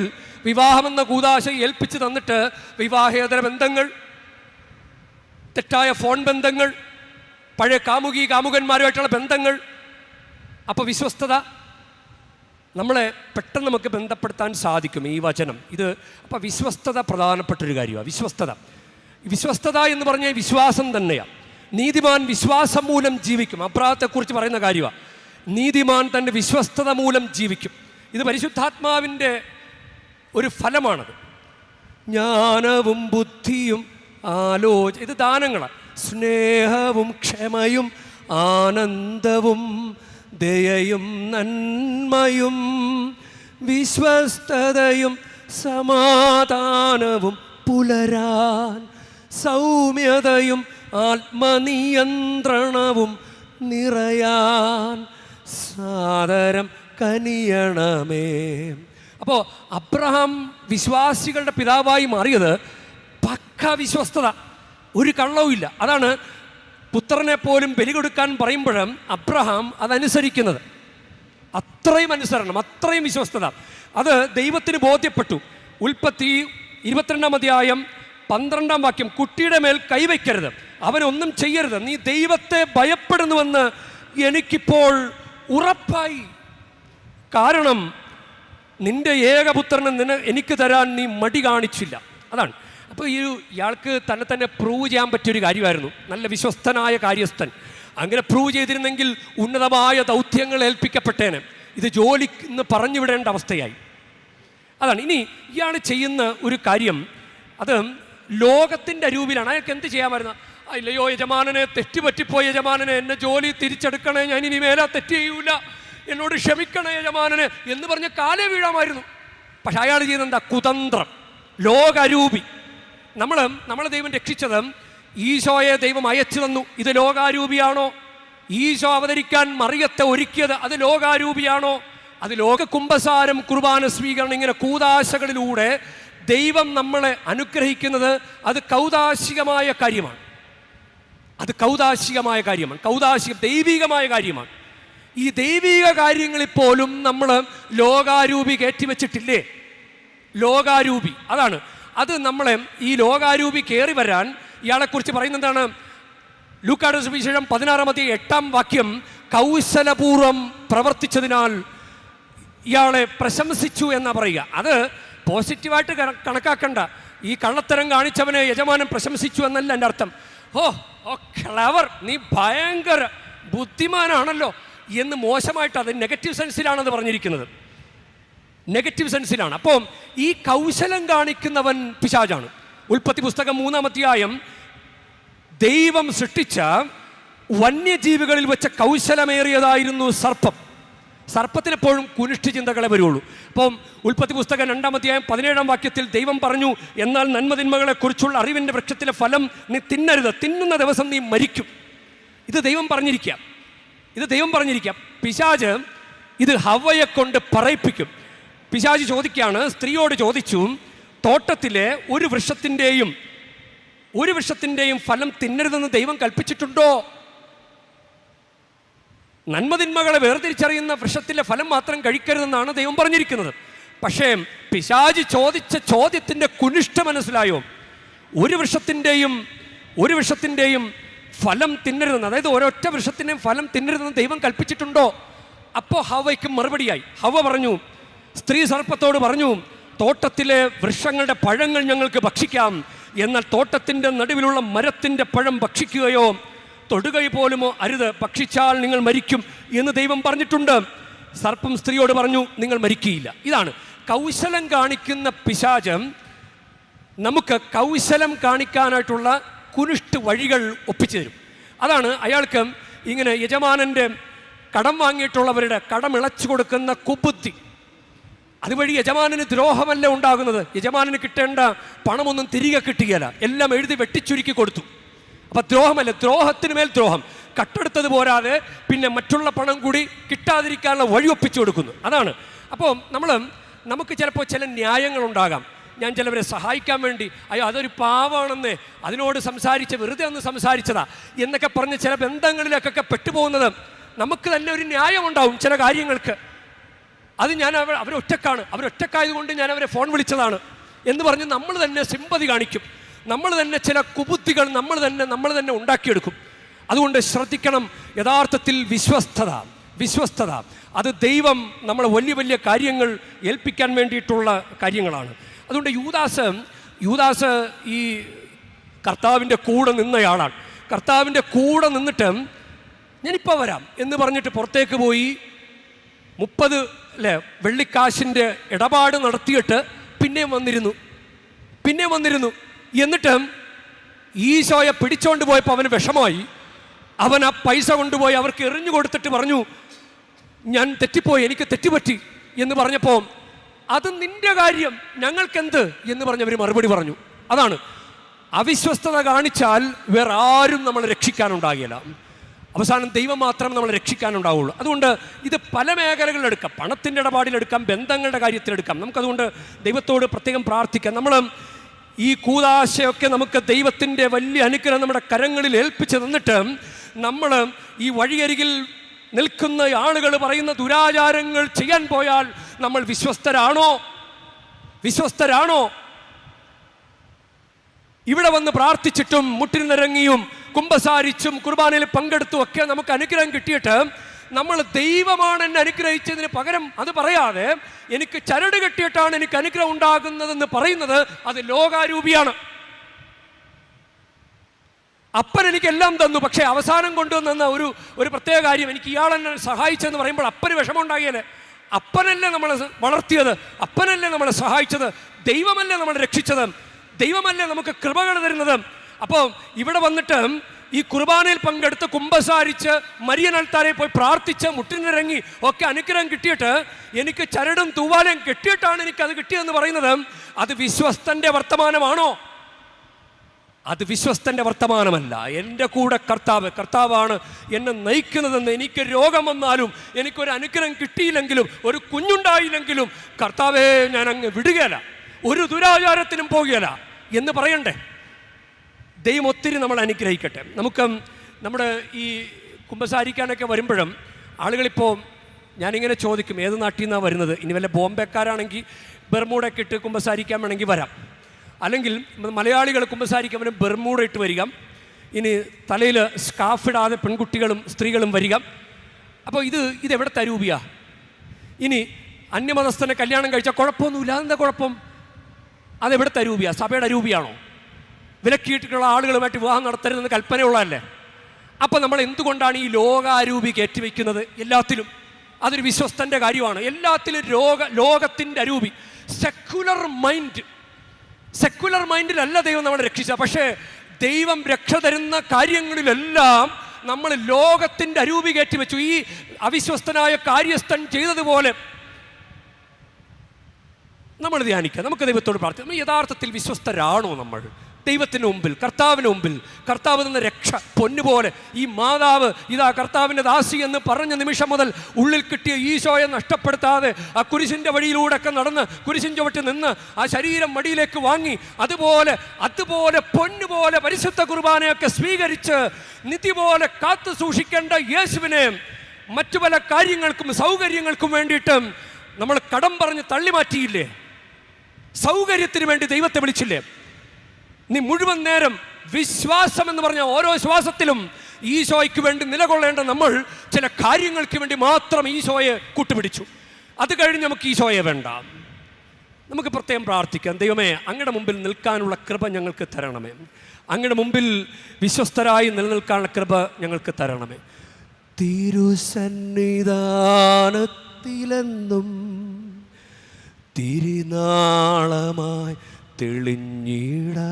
വിവാഹമെന്ന കൂദാശ ഏൽപ്പിച്ച് തന്നിട്ട് വിവാഹേതര ബന്ധങ്ങൾ, തെറ്റായ ഫോൺ ബന്ധങ്ങൾ, പഴയ കാമുകന്മാരുമായിട്ടുള്ള ബന്ധങ്ങൾ, അപ്പോൾ വിശ്വസ്തത നമ്മളെ പെട്ടെന്ന് നമുക്ക് ബന്ധപ്പെടുത്താൻ സാധിക്കും ഈ വചനം. അപ്പോൾ വിശ്വസ്തത പ്രധാനപ്പെട്ടൊരു കാര്യമാണ്. വിശ്വസ്തത എന്ന് പറഞ്ഞാൽ വിശ്വാസം തന്നെയാണ്. നീതിമാൻ വിശ്വാസം മൂലം ജീവിക്കും. അബ്രാഹത്തെക്കുറിച്ച് പറയുന്ന കാര്യമാണ്. നീതിമാൻ തൻ്റെ വിശ്വസ്തത മൂലം ജീവിക്കും. ഇത് പരിശുദ്ധാത്മാവിൻ്റെ ഒരു ഫലമാണത്. ജ്ഞാനവും ബുദ്ധിയും ഇത് ദാനങ്ങളാണ്. സ്നേഹവും ക്ഷമയും ആനന്ദവും ദയയും നന്മയും വിശ്വസ്തതയും സമാധാനവും പുലരാൻ, സൗമ്യതയും ആത്മനിയന്ത്രണവും നിറയാൻ സാദരം കനിയണമേ. അപ്പോൾ അബ്രഹാം വിശ്വാസികളുടെ പിതാവായി മാറിയത് പക്ക വിശ്വസ്തത, ഒരു കള്ളവും ഇല്ല. അതാണ് പുത്രനെ പോലും ബലി കൊടുക്കാൻ പറയുമ്പോഴും അബ്രഹാം അതനുസരിക്കുന്നത്. അത്രയും അനുസരണം, അത്രയും വിശ്വസ്തത. അത് ദൈവത്തിന് ബോധ്യപ്പെട്ടു. ഉൽപ്പത്തി 22-ാം അധ്യായം 12-ാം വാക്യം, കുട്ടിയുടെ മേൽ കൈവയ്ക്കരുത്, അവനൊന്നും ചെയ്യരുത്, നീ ദൈവത്തെ ഭയപ്പെടുന്നുവെന്ന് എനിക്കിപ്പോൾ ഉറപ്പായി. കാരണം നിന്റെ ഏകപുത്രനെ എനിക്ക് തരാൻ നീ മടി കാണിച്ചില്ല. അതാണ്. അപ്പോൾ ഇയാൾക്ക് തന്നെ പ്രൂവ് ചെയ്യാൻ പറ്റിയൊരു കാര്യമായിരുന്നു. നല്ല വിശ്വസ്തനായ കാര്യസ്ഥൻ. അങ്ങനെ പ്രൂവ് ചെയ്തിരുന്നെങ്കിൽ ഉന്നതമായ ദൗത്യങ്ങൾ ഏൽപ്പിക്കപ്പെട്ടേനെ. ഇത് ജോലി എന്ന് പറഞ്ഞു വിടേണ്ട അവസ്ഥയായി. അതാണ്. ഇനി ഇയാൾ ചെയ്യുന്ന ഒരു കാര്യം, അത് ലോകത്തിൻ്റെ രൂപയിലാണ്. അയാൾക്ക് എന്ത് ചെയ്യാമായിരുന്നു? ഇല്ലയോ യജമാനനെ, തെറ്റുപറ്റിപ്പോയ യജമാനനെ, എന്നെ ജോലി തിരിച്ചെടുക്കണേ, ഞാൻ ഇനി മേലെ തെറ്റ് ചെയ്യൂല, എന്നോട് ക്ഷമിക്കണേ യജമാനനെ എന്ന് പറഞ്ഞ് കാലേ വീഴാമായിരുന്നു. പക്ഷെ അയാൾ ചെയ്യുന്നെന്താ? കുതന്ത്രം, ലോകാരൂപി. നമ്മളെ ദൈവം രക്ഷിച്ചത്, ഈശോയെ ദൈവം അയച്ചു തന്നു. ഇത് ലോകാരൂപിയാണോ? ഈശോ അവതരിക്കാൻ മറിയത്തെ ഒരുക്കിയത് അത് ലോകാരൂപിയാണോ? അത് ലോക കുംഭസാരം, കുർബാന സ്വീകരണം, ഇങ്ങനെ കൂദാശകളിലൂടെ ദൈവം നമ്മളെ അനുഗ്രഹിക്കുന്നത് അത് കൗദാശികമായ കാര്യമാണ്. അത് കൗദാശികമായ കാര്യമാണ്, ദൈവികമായ കാര്യമാണ്. ഈ ദൈവിക കാര്യങ്ങളിൽ പോലും നമ്മൾ ലോകാരൂപി കയറ്റിവെച്ചിട്ടില്ലേ? ലോകാരൂപി, അതാണ്. അത് നമ്മളെ ഈ ലോകാരൂപി കയറി വരാൻ ഇയാളെക്കുറിച്ച് പറയുന്നത് എന്താണ്? ലൂക്കായുടെ സുവിശേഷം 16-ാം അധ്യായം 8-ാം വാക്യം, കൗശലപൂർവം പ്രവർത്തിച്ചതിനാൽ ഇയാളെ പ്രശംസിച്ചു എന്നാ പറയുക. അത് പോസിറ്റീവായിട്ട് കണക്കാക്കണ്ട. ഈ കള്ളത്തരം കാണിച്ചവനെ യജമാനൻ പ്രശംസിച്ചു എന്നല്ല എൻ്റെ അർത്ഥം. ഓ ക്ലവർ, നീ ഭയങ്കര ബുദ്ധിമാനാണല്ലോ എന്ന് മോശമായിട്ട്, അത് നെഗറ്റീവ് സെൻസിലാണത് പറഞ്ഞിരിക്കുന്നത്. നെഗറ്റീവ് സെൻസിലാണ്. അപ്പോൾ ഈ കൗശലം കാണിക്കുന്നവൻ പിശാചാണ്. ഉൽപ്പത്തി പുസ്തകം 3-ാം അധ്യായം, ദൈവം സൃഷ്ടിച്ച വന്യജീവികളിൽ വെച്ച കൗശലമേറിയതായിരുന്നു സർപ്പം. സർപ്പത്തിനെപ്പോഴും കുനിഷ്ഠ ചിന്തകളെ വരുള്ളൂ. അപ്പം ഉൽപ്പത്തി പുസ്തകം 2-ാം അധ്യായം 17-ാം വാക്യത്തിൽ ദൈവം പറഞ്ഞു, എന്നാൽ നന്മതിന്മകളെക്കുറിച്ചുള്ള അറിവിൻ്റെ വൃക്ഷത്തിലെ ഫലം നീ തിന്നരുത്, തിന്നുന്ന ദിവസം നീ മരിക്കും. ഇത് ദൈവം പറഞ്ഞിരിക്കുക. പിശാച് ഇത് ഹവ്വയെ കൊണ്ട് പറയിപ്പിക്കും. പിശാച് ചോദിക്കുകയാണ്, സ്ത്രീയോട് ചോദിച്ചു, തോട്ടത്തിലെ ഒരു വൃക്ഷത്തിൻ്റെയും ഫലം തിന്നരുതെന്ന് ദൈവം കൽപ്പിച്ചിട്ടുണ്ടോ? നന്മതിന്മകളെ വേർതിരിച്ചറിയുന്ന വൃക്ഷത്തിലെ ഫലം മാത്രം കഴിക്കരുതെന്നാണ് ദൈവം പറഞ്ഞിരിക്കുന്നത്. പക്ഷേ പിശാച് ചോദിച്ച ചോദ്യത്തിൻ്റെ കുനിഷ്ഠ മനസ്സിലായോ? ഒരു വൃക്ഷത്തിൻ്റെയും ഫലം തിന്നരുതെന്ന്, അതായത് ഒരൊറ്റ വൃക്ഷത്തിൻ്റെയും ഫലം തിന്നരുതെന്ന് ദൈവം കൽപ്പിച്ചിട്ടുണ്ടോ? അപ്പോൾ ഹവ്വയ്ക്ക് മറുപടിയായി. ഹവ്വ പറഞ്ഞു, സ്ത്രീ സർപ്പത്തോട് പറഞ്ഞു, തോട്ടത്തിലെ വൃക്ഷങ്ങളുടെ പഴങ്ങൾ ഞങ്ങൾക്ക് ഭക്ഷിക്കാം, എന്നാൽ തോട്ടത്തിൻ്റെ നടുവിലുള്ള മരത്തിൻ്റെ പഴം ഭക്ഷിക്കുകയോ തൊടുകൈ പോലുമോ അരുത്, ഭക്ഷിച്ചാൽ നിങ്ങൾ മരിക്കും എന്ന് ദൈവം പറഞ്ഞിട്ടുണ്ട്. സർപ്പം സ്ത്രീയോട് പറഞ്ഞു, നിങ്ങൾ മരിക്കുകയില്ല. ഇതാണ് കൗശലം കാണിക്കുന്ന പിശാചം. നമുക്ക് കൗശലം കാണിക്കാനായിട്ടുള്ള കുനിഷ്ഠ വഴികൾ ഒപ്പിച്ചു തരും. അതാണ് അയാൾക്ക് ഇങ്ങനെ യജമാനൻ്റെ കടം വാങ്ങിയിട്ടുള്ളവരുടെ കടം ഇളച്ചു കൊടുക്കുന്ന കുബുദ്ധി. അതുവഴി യജമാനന് ദ്രോഹമല്ല ഉണ്ടാകുന്നത്. യജമാനന് കിട്ടേണ്ട പണമൊന്നും തിരികെ കിട്ടുകയില്ല, എല്ലാം എഴുതി വെട്ടിച്ചുരുക്കി കൊടുത്തു. അപ്പം ദ്രോഹമല്ല, ദ്രോഹത്തിന് മേൽ ദ്രോഹം. കട്ടെടുത്തത് പോരാതെ പിന്നെ മറ്റുള്ള പണം കൂടി കിട്ടാതിരിക്കാനുള്ള വഴി ഒപ്പിച്ചു കൊടുക്കുന്നു. അതാണ്. അപ്പോൾ നമുക്ക് ചിലപ്പോൾ ചില ന്യായങ്ങളുണ്ടാകാം. ഞാൻ ചിലവരെ സഹായിക്കാൻ വേണ്ടി, അയ്യോ അതൊരു പാവമാണെന്ന്, അതിനോട് വെറുതെ ഒന്ന് സംസാരിച്ചതാ എന്നൊക്കെ പറഞ്ഞ് ചില ബന്ധങ്ങളിലേക്കൊക്കെ പെട്ടുപോകുന്നത് നമുക്ക് തന്നെ ഒരു ന്യായമുണ്ടാവും ചില കാര്യങ്ങൾക്ക്. അത് ഞാൻ അവരൊറ്റക്കായതുകൊണ്ട് ഞാൻ അവരെ ഫോൺ വിളിച്ചതാണ് എന്ന് പറഞ്ഞ് നമ്മൾ തന്നെ സിമ്പതി കാണിക്കും. നമ്മൾ തന്നെ ചില കുബുദ്ധികൾ നമ്മൾ തന്നെ ഉണ്ടാക്കിയെടുക്കും. അതുകൊണ്ട് ശ്രദ്ധിക്കണം. യഥാർത്ഥത്തിൽ വിശ്വസ്തത അത് ദൈവം നമ്മളെ വലിയ വലിയ കാര്യങ്ങൾ ഏൽപ്പിക്കാൻ വേണ്ടിയിട്ടുള്ള കാര്യങ്ങളാണ്. അതുകൊണ്ട് യൂദാസ് ഈ കർത്താവിൻ്റെ കൂടെ നിന്നയാളാണ്. കർത്താവിൻ്റെ കൂടെ നിന്നിട്ട് ഞാനിപ്പോൾ വരാം എന്ന് പറഞ്ഞിട്ട് പുറത്തേക്ക് പോയി 30 വെള്ളിക്കാശിൻ്റെ ഇടപാട് നടത്തിയിട്ട് പിന്നെയും വന്നിരുന്നു. എന്നിട്ട് ഈശോയെ പിടിച്ചോണ്ട് പോയപ്പോൾ അവന് വിഷമായി. അവൻ ആ പൈസ കൊണ്ടുപോയി അവർക്ക് എറിഞ്ഞു കൊടുത്തിട്ട് പറഞ്ഞു, ഞാൻ തെറ്റിപ്പോയി, എനിക്ക് തെറ്റുപറ്റി എന്ന് പറഞ്ഞപ്പോൾ അത് നിന്റെ കാര്യം, ഞങ്ങൾക്കെന്ത് എന്ന് പറഞ്ഞവർ മറുപടി പറഞ്ഞു. അതാണ്, അവിശ്വസ്തത കാണിച്ചാൽ വേറെ ആരും നമ്മളെ രക്ഷിക്കാനുണ്ടാകില്ല. അവസാനം ദൈവം മാത്രമേ നമ്മളെ രക്ഷിക്കാനുണ്ടാവുള്ളൂ. അതുകൊണ്ട് ഇത് പല മേഖലകളിലെടുക്കാം, പണത്തിൻ്റെ ഇടപാടിലെടുക്കാം, ബന്ധങ്ങളുടെ കാര്യത്തിലെടുക്കാം. നമുക്കതുകൊണ്ട് ദൈവത്തോട് പ്രത്യേകം പ്രാർത്ഥിക്കാം. നമ്മൾ ഈ കൂദാശയൊക്കെ നമുക്ക് ദൈവത്തിൻ്റെ വലിയ അനുഗ്രഹം നമ്മുടെ കരങ്ങളിൽ ഏൽപ്പിച്ച് തന്നിട്ട് നമ്മൾ ഈ വഴിയരികിൽ നിൽക്കുന്ന ആളുകൾ പറയുന്ന ദുരാചാരങ്ങൾ ചെയ്യാൻ പോയാൽ നമ്മൾ വിശ്വസ്തരാണോ? ഇവിടെ വന്ന് പ്രാർത്ഥിച്ചിട്ടും മുട്ടിനിറങ്ങിയും കുമ്പസാരിച്ചും കുർബാനയിൽ പങ്കെടുത്തും ഒക്കെ നമുക്ക് അനുഗ്രഹം കിട്ടിയിട്ട് നമ്മൾ ദൈവമാണ് എന്നെ അനുഗ്രഹിച്ചതിന് പകരം അത് പറയാതെ എനിക്ക് ചരട് കെട്ടിയിട്ടാണ് എനിക്ക് അനുഗ്രഹം ഉണ്ടാകുന്നതെന്ന് പറയുന്നത് അത് ലോകാരൂപിയാണ്. അപ്പൻ എനിക്കെല്ലാം തന്നു, പക്ഷേ അവസാനം കൊണ്ടുവന്ന ഒരു പ്രത്യേക കാര്യം, എനിക്ക് ഇയാളെന്നെ സഹായിച്ചെന്ന് പറയുമ്പോൾ അപ്പന് വിഷമം ഉണ്ടാകിയല്ലേ? അപ്പനല്ലേ നമ്മളെ വളർത്തിയത്, അപ്പനല്ലേ നമ്മളെ സഹായിച്ചത്, ദൈവമല്ലേ നമ്മളെ രക്ഷിച്ചത്, ദൈവമല്ലേ നമുക്ക് കൃപകൾ തരുന്നത്. അപ്പോൾ ഇവിടെ വന്നിട്ട് ഈ കുർബാനയിൽ പങ്കെടുത്ത് കുമ്പസാരിച്ച് മരിയൻ അൽത്താരയിൽ പോയി പ്രാർത്ഥിച്ച് മുട്ടിനിറങ്ങി ഒക്കെ അനുഗ്രഹം കിട്ടിയിട്ട് എനിക്ക് ചരടും തൂവാലയും കെട്ടിയിട്ടാണ് എനിക്കത് കിട്ടിയതെന്ന് പറയുന്നത് അത് വിശ്വസ്തൻ്റെ വർത്തമാനമാണോ? അത് വിശ്വസ്തൻ്റെ വർത്തമാനമല്ല. എൻ്റെ കൂടെ കർത്താവാണ് എന്നെ നയിക്കുന്നതെന്ന്. എനിക്ക് രോഗം വന്നാലും എനിക്കൊരു അനുഗ്രഹം കിട്ടിയില്ലെങ്കിലും ഒരു കുഞ്ഞുണ്ടായില്ലെങ്കിലും കർത്താവേ ഞാൻ അങ്ങ് വിടുകയില്ല, ഒരു ദുരാചാരത്തിനും പോകുകയില്ല എന്ന് പറയണ്ടേ? ദൈവം ഒത്തിരി നമ്മൾ അനുഗ്രഹിക്കട്ടെ. നമുക്ക് നമ്മുടെ ഈ കുമ്പസാരിക്കാനൊക്കെ വരുമ്പോഴും ആളുകളിപ്പോൾ ഞാനിങ്ങനെ ചോദിക്കും, ഏത് നാട്ടിൽ നിന്നാണ് വരുന്നത്? ഇനി വല്ല ബോംബെക്കാരാണെങ്കിൽ ബെർമൂടൊക്കെ ഇട്ട് കുമ്പസാരിക്കാൻ വേണമെങ്കിൽ വരാം, അല്ലെങ്കിൽ മലയാളികൾ കുമ്പസാരിക്കാൻ വേണ്ടി ബെർമൂട ഇട്ട് വരിക, ഇനി തലയിൽ സ്കാർഫ് പെൺകുട്ടികളും സ്ത്രീകളും വരിക. അപ്പോൾ ഇതെവിടുത്തെ അരൂപിയാ? ഇനി അന്യമതസ്ഥനെ കല്യാണം കഴിച്ചാൽ കുഴപ്പമൊന്നുമില്ല, അതെന്താ കുഴപ്പം? അതെവിടുത്തെ അരൂപിയാ? സഭയുടെ അരൂപിയാണോ? വിലക്കിയിട്ടുള്ള ആളുകളുമായിട്ട് വിവാഹം നടത്തരുതെന്ന് കൽപ്പനയുള്ളതല്ലേ? അപ്പം നമ്മൾ എന്തുകൊണ്ടാണ് ഈ ലോകാരൂപി കയറ്റിവെക്കുന്നത് എല്ലാത്തിലും? അതൊരു വിശ്വസ്തൻ്റെ കാര്യമാണ്. എല്ലാത്തിലും ലോകത്തിൻ്റെ അരൂപി, സെക്കുലർ മൈൻഡിലല്ല ദൈവം നമ്മളെ രക്ഷിച്ച. പക്ഷേ ദൈവം രക്ഷ തരുന്ന കാര്യങ്ങളിലെല്ലാം നമ്മൾ ലോകത്തിൻ്റെ അരൂപി കയറ്റി വെച്ചു. ഈ അവിശ്വസ്തനായ കാര്യസ്ഥൻ ചെയ്തതുപോലെ നമ്മൾ ധ്യാനിക്കുക. നമുക്ക് ദൈവത്തോട് പ്രാർത്ഥിക്കാം, യഥാർത്ഥത്തിൽ വിശ്വസ്തരാണോ നമ്മൾ ദൈവത്തിന് മുമ്പിൽ, കർത്താവിന് മുമ്പിൽ? കർത്താവ് തന്ന രക്ഷ പൊന്നുപോലെ ഈ മാതാവ് ഇതാ കർത്താവിൻ്റെ ദാസി എന്ന് പറഞ്ഞ നിമിഷം മുതൽ ഉള്ളിൽ കിട്ടിയ ഈശോയെ നഷ്ടപ്പെടുത്താതെ ആ കുരിശിൻ്റെ വഴിയിലൂടെയൊക്കെ നടന്ന് കുരിശിൻ ചുവട്ട് നിന്ന് ആ ശരീരം മടിയിലേക്ക് വാങ്ങി അതുപോലെ പൊന്നുപോലെ പരിശുദ്ധ കുർബാനയൊക്കെ സ്വീകരിച്ച് നിധി പോലെ കാത്തു സൂക്ഷിക്കേണ്ട യേശുവിനെ മറ്റു പല കാര്യങ്ങൾക്കും സൗകര്യങ്ങൾക്കും വേണ്ടിയിട്ട് നമ്മൾ കടം പറഞ്ഞ് തള്ളി മാറ്റിയില്ലേ? സൗകര്യത്തിന് വേണ്ടി ദൈവത്തെ വിളിച്ചില്ലേ? നീ മുഴുവൻ നേരം വിശ്വാസം എന്ന് പറഞ്ഞ ഓരോ ശ്വാസത്തിലും ഈശോയ്ക്ക് വേണ്ടി നിലകൊള്ളേണ്ട നമ്മൾ ചില കാര്യങ്ങൾക്ക് വേണ്ടി മാത്രം ഈശോയെ കൂട്ടുപിടിച്ചു. അത് കഴിഞ്ഞ് നമുക്ക് ഈശോയെ വേണ്ട. നമുക്ക് പ്രത്യേകം പ്രാർത്ഥിക്കാം, ദൈവമേ അങ്ങയുടെ മുമ്പിൽ നിൽക്കാനുള്ള കൃപ ഞങ്ങൾക്ക് തരണമേ, അങ്ങയുടെ മുമ്പിൽ വിശ്വസ്തരായി നിലനിൽക്കാനുള്ള കൃപ ഞങ്ങൾക്ക് തരണമേ. തിരുസന്നിധാനത്തിലെന്നും തിരുനാളമായി തെളിഞ്ഞിടാൻ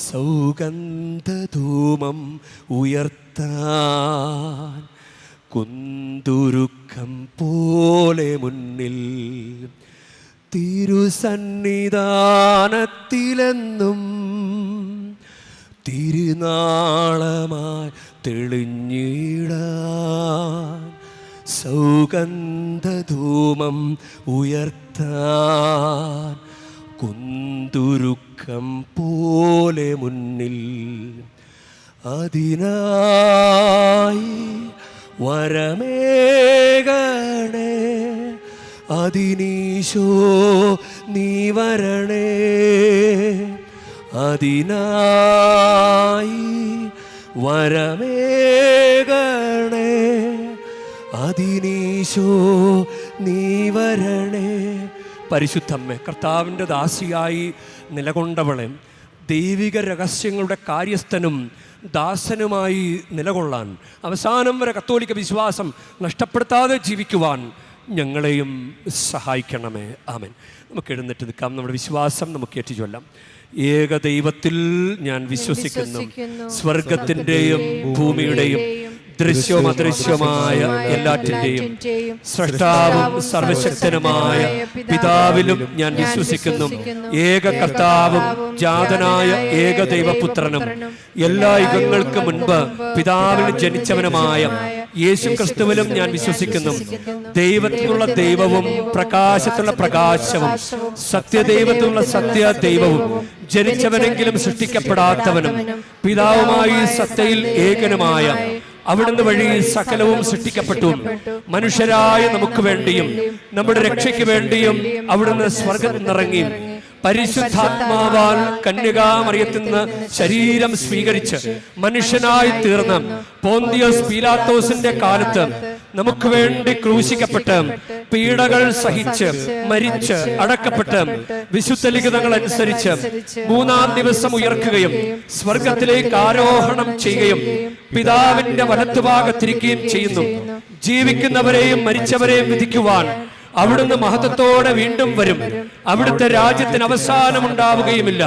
സൗഗന്ധധൂമം ഉയർത്താൻ കുന്തുരുക്കം പോലെ മുന്നിൽ തിരുസന്നിധാനത്തിലെന്നും തിരുനാളമായി തെളിഞ്ഞിടാൻ സൗഗന്ധധൂമം ഉയർത്താൻ കുന്തുരുക്കം പോലെ മുന്നിൽ അതിനായി വരമേകണേ അതിനീശോ നീ വരണേ അതിനായി വരമേകണേ അതിനീശോ നീ വരണേ. പരിശുദ്ധമ്മേ, കർത്താവിൻ്റെ ദാസിയായി നിലകൊണ്ടവളെ, ദൈവിക രഹസ്യങ്ങളുടെ കാര്യസ്ഥനും ദാസനുമായി നിലകൊള്ളാൻ അവസാനം വരെ കത്തോലിക്ക വിശ്വാസം നഷ്ടപ്പെടുത്താതെ ജീവിക്കുവാൻ ഞങ്ങളെയും സഹായിക്കണമേ. ആമേൻ. നമുക്ക് എഴുന്നേറ്റ് നിൽക്കാം. നമ്മുടെ വിശ്വാസം നമുക്ക് ഏറ്റുചൊല്ലാം. ഏക ദൈവത്തിൽ ഞാൻ വിശ്വസിക്കുന്നു, സ്വർഗത്തിൻ്റെയും ഭൂമിയുടെയും ദൃശ്യവും അദൃശ്യവുമായ എല്ലാറ്റിൻ്റെയും സ്രഷ്ടാവും സർവശക്തനുമായ പിതാവിലും ഞാൻ വിശ്വസിക്കുന്നു. ഏക കർത്താവും ജാതനായ ഏക ദൈവപുത്രനും എല്ലാ യുഗങ്ങൾക്ക് മുൻപ് പിതാവിൽ ജനിച്ചവനുമായ യേശു ക്രിസ്തുവിലും ഞാൻ വിശ്വസിക്കുന്നു. ദൈവത്തിലുള്ള ദൈവവും പ്രകാശത്തിലുള്ള പ്രകാശവും സത്യദൈവത്തിലുള്ള സത്യദൈവവും ജനിച്ചവനെങ്കിലും സൃഷ്ടിക്കപ്പെടാത്തവനും പിതാവുമായി സത്തയിൽ ഏകനുമായ അവിടുന്ന് വഴി സകലവും സൃഷ്ടിക്കപ്പെട്ടു. മനുഷ്യരായ നമുക്ക് വേണ്ടിയും നമ്മുടെ രക്ഷയ്ക്ക് വേണ്ടിയും അവിടുന്ന് സ്വർഗ്ഗത്തിൽ നിന്നിറങ്ങി പരിശുദ്ധാത്മാവാൽ കന്യകാമറിയത്തിൽ നിന്ന് ശരീരം സ്വീകരിച്ച് മനുഷ്യനായി തീർന്ന് പോന്തിയോസ് പീലാത്തോസിന്റെ കാലത്ത് നമുക്ക് വേണ്ടി ക്രൂശിക്കപ്പെട്ട് പീഡകൾ സഹിച്ച് മരിച്ച് അടക്കപ്പെട്ട് വിശുദ്ധ ലിഖിതങ്ങൾ അനുസരിച്ച് 3-ാം ദിവസം ഉയർക്കുകയും സ്വർഗത്തിലേക്ക് ആരോഹണം ചെയ്യുകയും പിതാവിന്റെ വലത്തുഭാഗത്തിരിക്കുകയും ചെയ്യുന്നു. ജീവിക്കുന്നവരെയും മരിച്ചവരെയും വിധിക്കുവാൻ അവിടുന്ന് മഹത്വത്തോടെ വീണ്ടും വരും. അവിടുത്തെ രാജ്യത്തിന് അവസാനമുണ്ടാവുകയുമില്ല.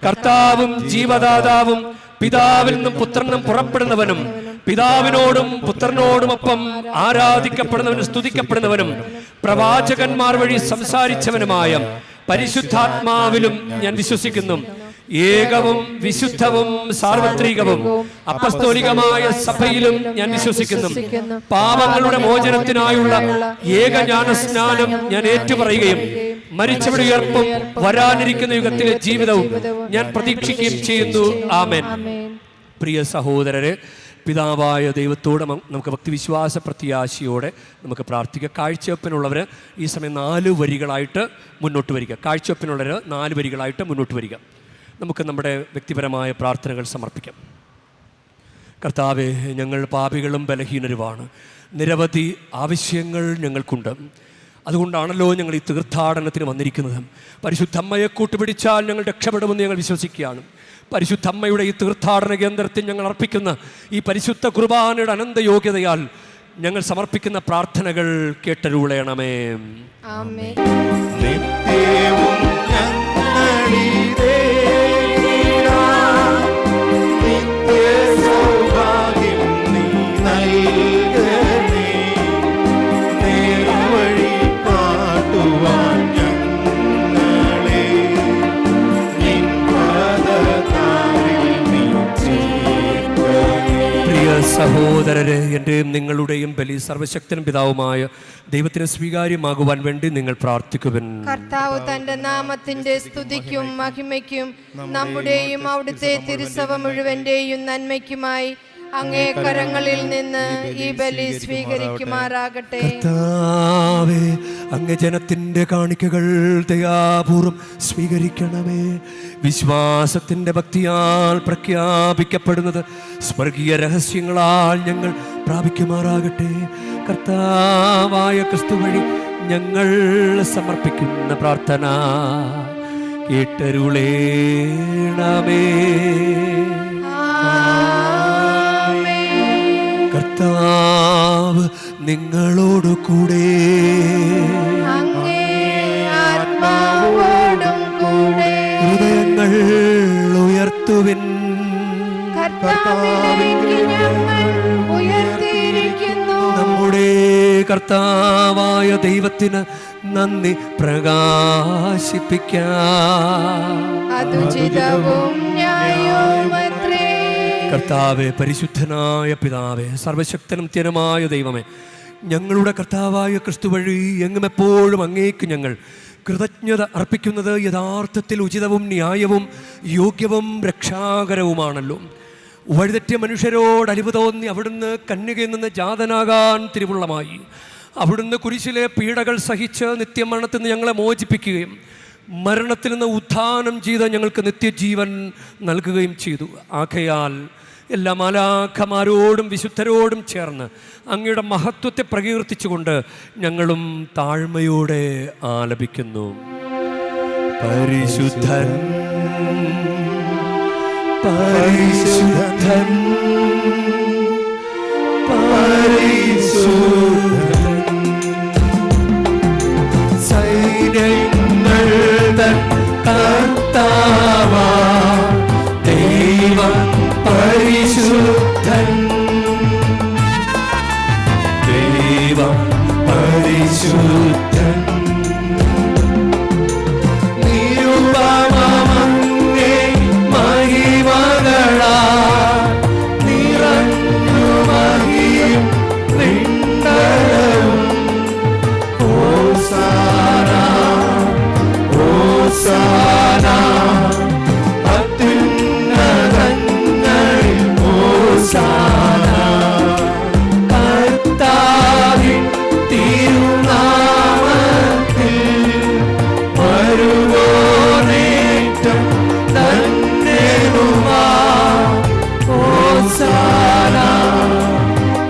കർത്താവും ജീവദാതാവും പിതാവിൽ നിന്നും പുത്രനും പുറപ്പെടുന്നവനും പിതാവിനോടും പുത്രനോടുമൊപ്പം ആരാധിക്കപ്പെടുന്നവനും സ്തുതിക്കപ്പെടുന്നവനും പ്രവാചകന്മാർ വഴി സംസാരിച്ചവനുമായ പരിശുദ്ധാത്മാവിലും ഞാൻ വിശ്വസിക്കുന്നു. ഏകവും വിശുദ്ധവും സാർവത്രികവും അപ്പസ്തോലികമായ സഭയിലും ഞാൻ വിശ്വസിക്കുന്നു. പാപങ്ങളുടെ മോചനത്തിനായുള്ള ഏകജ്ഞാനസ്നാനം ഞാൻ ഏറ്റുപറയുകയും മരിച്ചവരുടെ ഉയർപ്പും വരാനിരിക്കുന്ന യുഗത്തിലെ ജീവിതവും ഞാൻ പ്രതീക്ഷിക്കുകയും ചെയ്യുന്നു. ആമേൻ. പ്രിയ സഹോദരരെ, പിതാവായ ദൈവത്തോട് നമുക്ക് ഭക്തിവിശ്വാസ പ്രത്യാശയോടെ നമുക്ക് പ്രാർത്ഥിക്കാം. കാഴ്ചവെപ്പിനുള്ളവർ ഈ സമയം 4 വരികളായിട്ട് മുന്നോട്ട് വരിക. കാഴ്ചവെപ്പിനുള്ളവർ 4 വരികളായിട്ട് മുന്നോട്ട് വരിക. നമുക്ക് നമ്മുടെ വ്യക്തിപരമായ പ്രാർത്ഥനകൾ സമർപ്പിക്കാം. കർത്താവേ, ഞങ്ങൾ പാപികളും ബലഹീനരുമാണ്. നിരവധി ആവശ്യങ്ങൾ ഞങ്ങൾക്കുണ്ട്. അതുകൊണ്ടാണല്ലോ ഞങ്ങൾ ഈ തീർത്ഥാടനത്തിന് വന്നിരിക്കുന്നത്. പരിശുദ്ധമ്മയെ കൂട്ടുപിടിച്ചാൽ ഞങ്ങൾ രക്ഷപ്പെടുമെന്ന് ഞങ്ങൾ വിശ്വസിക്കുകയാണ്. പരിശുദ്ധമ്മയുടെ ഈ തീർത്ഥാടന കേന്ദ്രത്തിൽ ഞങ്ങൾ അർപ്പിക്കുന്ന ഈ പരിശുദ്ധ കുർബാനയുടെ അനന്ത യോഗ്യതയാൽ ഞങ്ങൾ സമർപ്പിക്കുന്ന പ്രാർത്ഥനകൾ കേട്ടരുളയണമേ. ആമേൻ. സഹോദരരെ, എൻ്റെയും നിങ്ങളുടെയും ബലി സർവശക്തനും പിതാവുമായ ദൈവത്തിന് സ്വീകാര്യമാകുവാൻ വേണ്ടി നിങ്ങൾ പ്രാർത്ഥിക്കുവിൻ. കർത്താവ് തന്റെ നാമത്തിന്റെ സ്തുതിക്കും മഹിമയ്ക്കും നമ്മുടെയും അവിടുത്തെ തിരുസഭ മുഴുവന്റെയും നന്മയ്ക്കുമായി അങ്ങേ കരങ്ങളിൽ നിന്ന് ഈ ബലി സ്വീകരിക്കുമാറാകട്ടെ. കർത്താവേ, അങ്ങേ ജനത്തിന്റെ കാണിക്കകൾ ദയാപൂർവം സ്വീകരിക്കണമേ. വിശ്വാസത്തിന്റെ ഭക്തിയാൽ പ്രഖ്യാപിക്കപ്പെടുന്നത് സ്വർഗീയ രഹസ്യങ്ങളാൽ ഞങ്ങൾ പ്രാപിക്കുമാറാകട്ടെ. കർത്താവായ ക്രിസ്തു വഴി ഞങ്ങൾ സമർപ്പിക്കുന്ന പ്രാർത്ഥന കേട്ടരുളേണമേ. കർത്താവ് നിങ്ങളോടു കൂടെ, ഹൃദയങ്ങൾ ഉയർത്തുവിൻ. നമ്മുടെ കർത്താവായ ദൈവത്തിന് നന്ദി പ്രകാശിപ്പിക്കാം. കർത്താവേ, പരിശുദ്ധനായ പിതാവേ, സർവശക്തനും നിത്യനുമായ ദൈവമേ, ഞങ്ങളുടെ കർത്താവായ ക്രിസ്തു വഴി എങ്ങും എപ്പോഴും അങ്ങേക്ക് ഞങ്ങൾ കൃതജ്ഞത അർപ്പിക്കുന്നത് യഥാർത്ഥത്തിൽ ഉചിതവും ന്യായവും യോഗ്യവും രക്ഷാകരവുമാണല്ലോ. വഴിതെറ്റിയ മനുഷ്യരോട് അലിവ് തോന്നി അവിടുന്ന് കന്യകയിൽ നിന്ന് ജാതനാകാൻ തിരുവുള്ളമായി. അവിടുന്ന് കുരിശിലെ പീഡകൾ സഹിച്ച് നിത്യമരണത്തിൽ നിന്ന് ഞങ്ങളെ മോചിപ്പിക്കുകയും മരണത്തിൽ നിന്ന് ഉത്ഥാനം ചെയ്ത് ഞങ്ങൾക്ക് നിത്യജീവൻ നൽകുകയും ചെയ്തു. ആകയാൽ എല്ലാ മാലാഖമാരോടും വിശുദ്ധരോടും ചേർന്ന് അങ്ങയുടെ മഹത്വത്തെ പ്രകീർത്തിച്ചുകൊണ്ട് ഞങ്ങളും താഴ്മയോടെ ആലപിക്കുന്നു. പരിശുദ്ധൻ പരിശുദ്ധൻ പരിശുദ്ധൻ, സൈന്യങ്ങൾ തൻ കർത്താവാ ദൈവം പരിശുദ്ധൻ. ദൈവം പരിശുദ്ധൻ. നിരുപമമങ്ങേ മഹിമകളാൽ നിറഞ്ഞു മഹിയും നിന്നലവും. ഹോസാന ഹോസാന അത്യുന്നതങ്ങളിൽ ഹോസാന. കർത്താവിൻ തിരുനാമത്തിൽ വരുവോനേറ്റം ധന്യനുമാ. ഹോസാന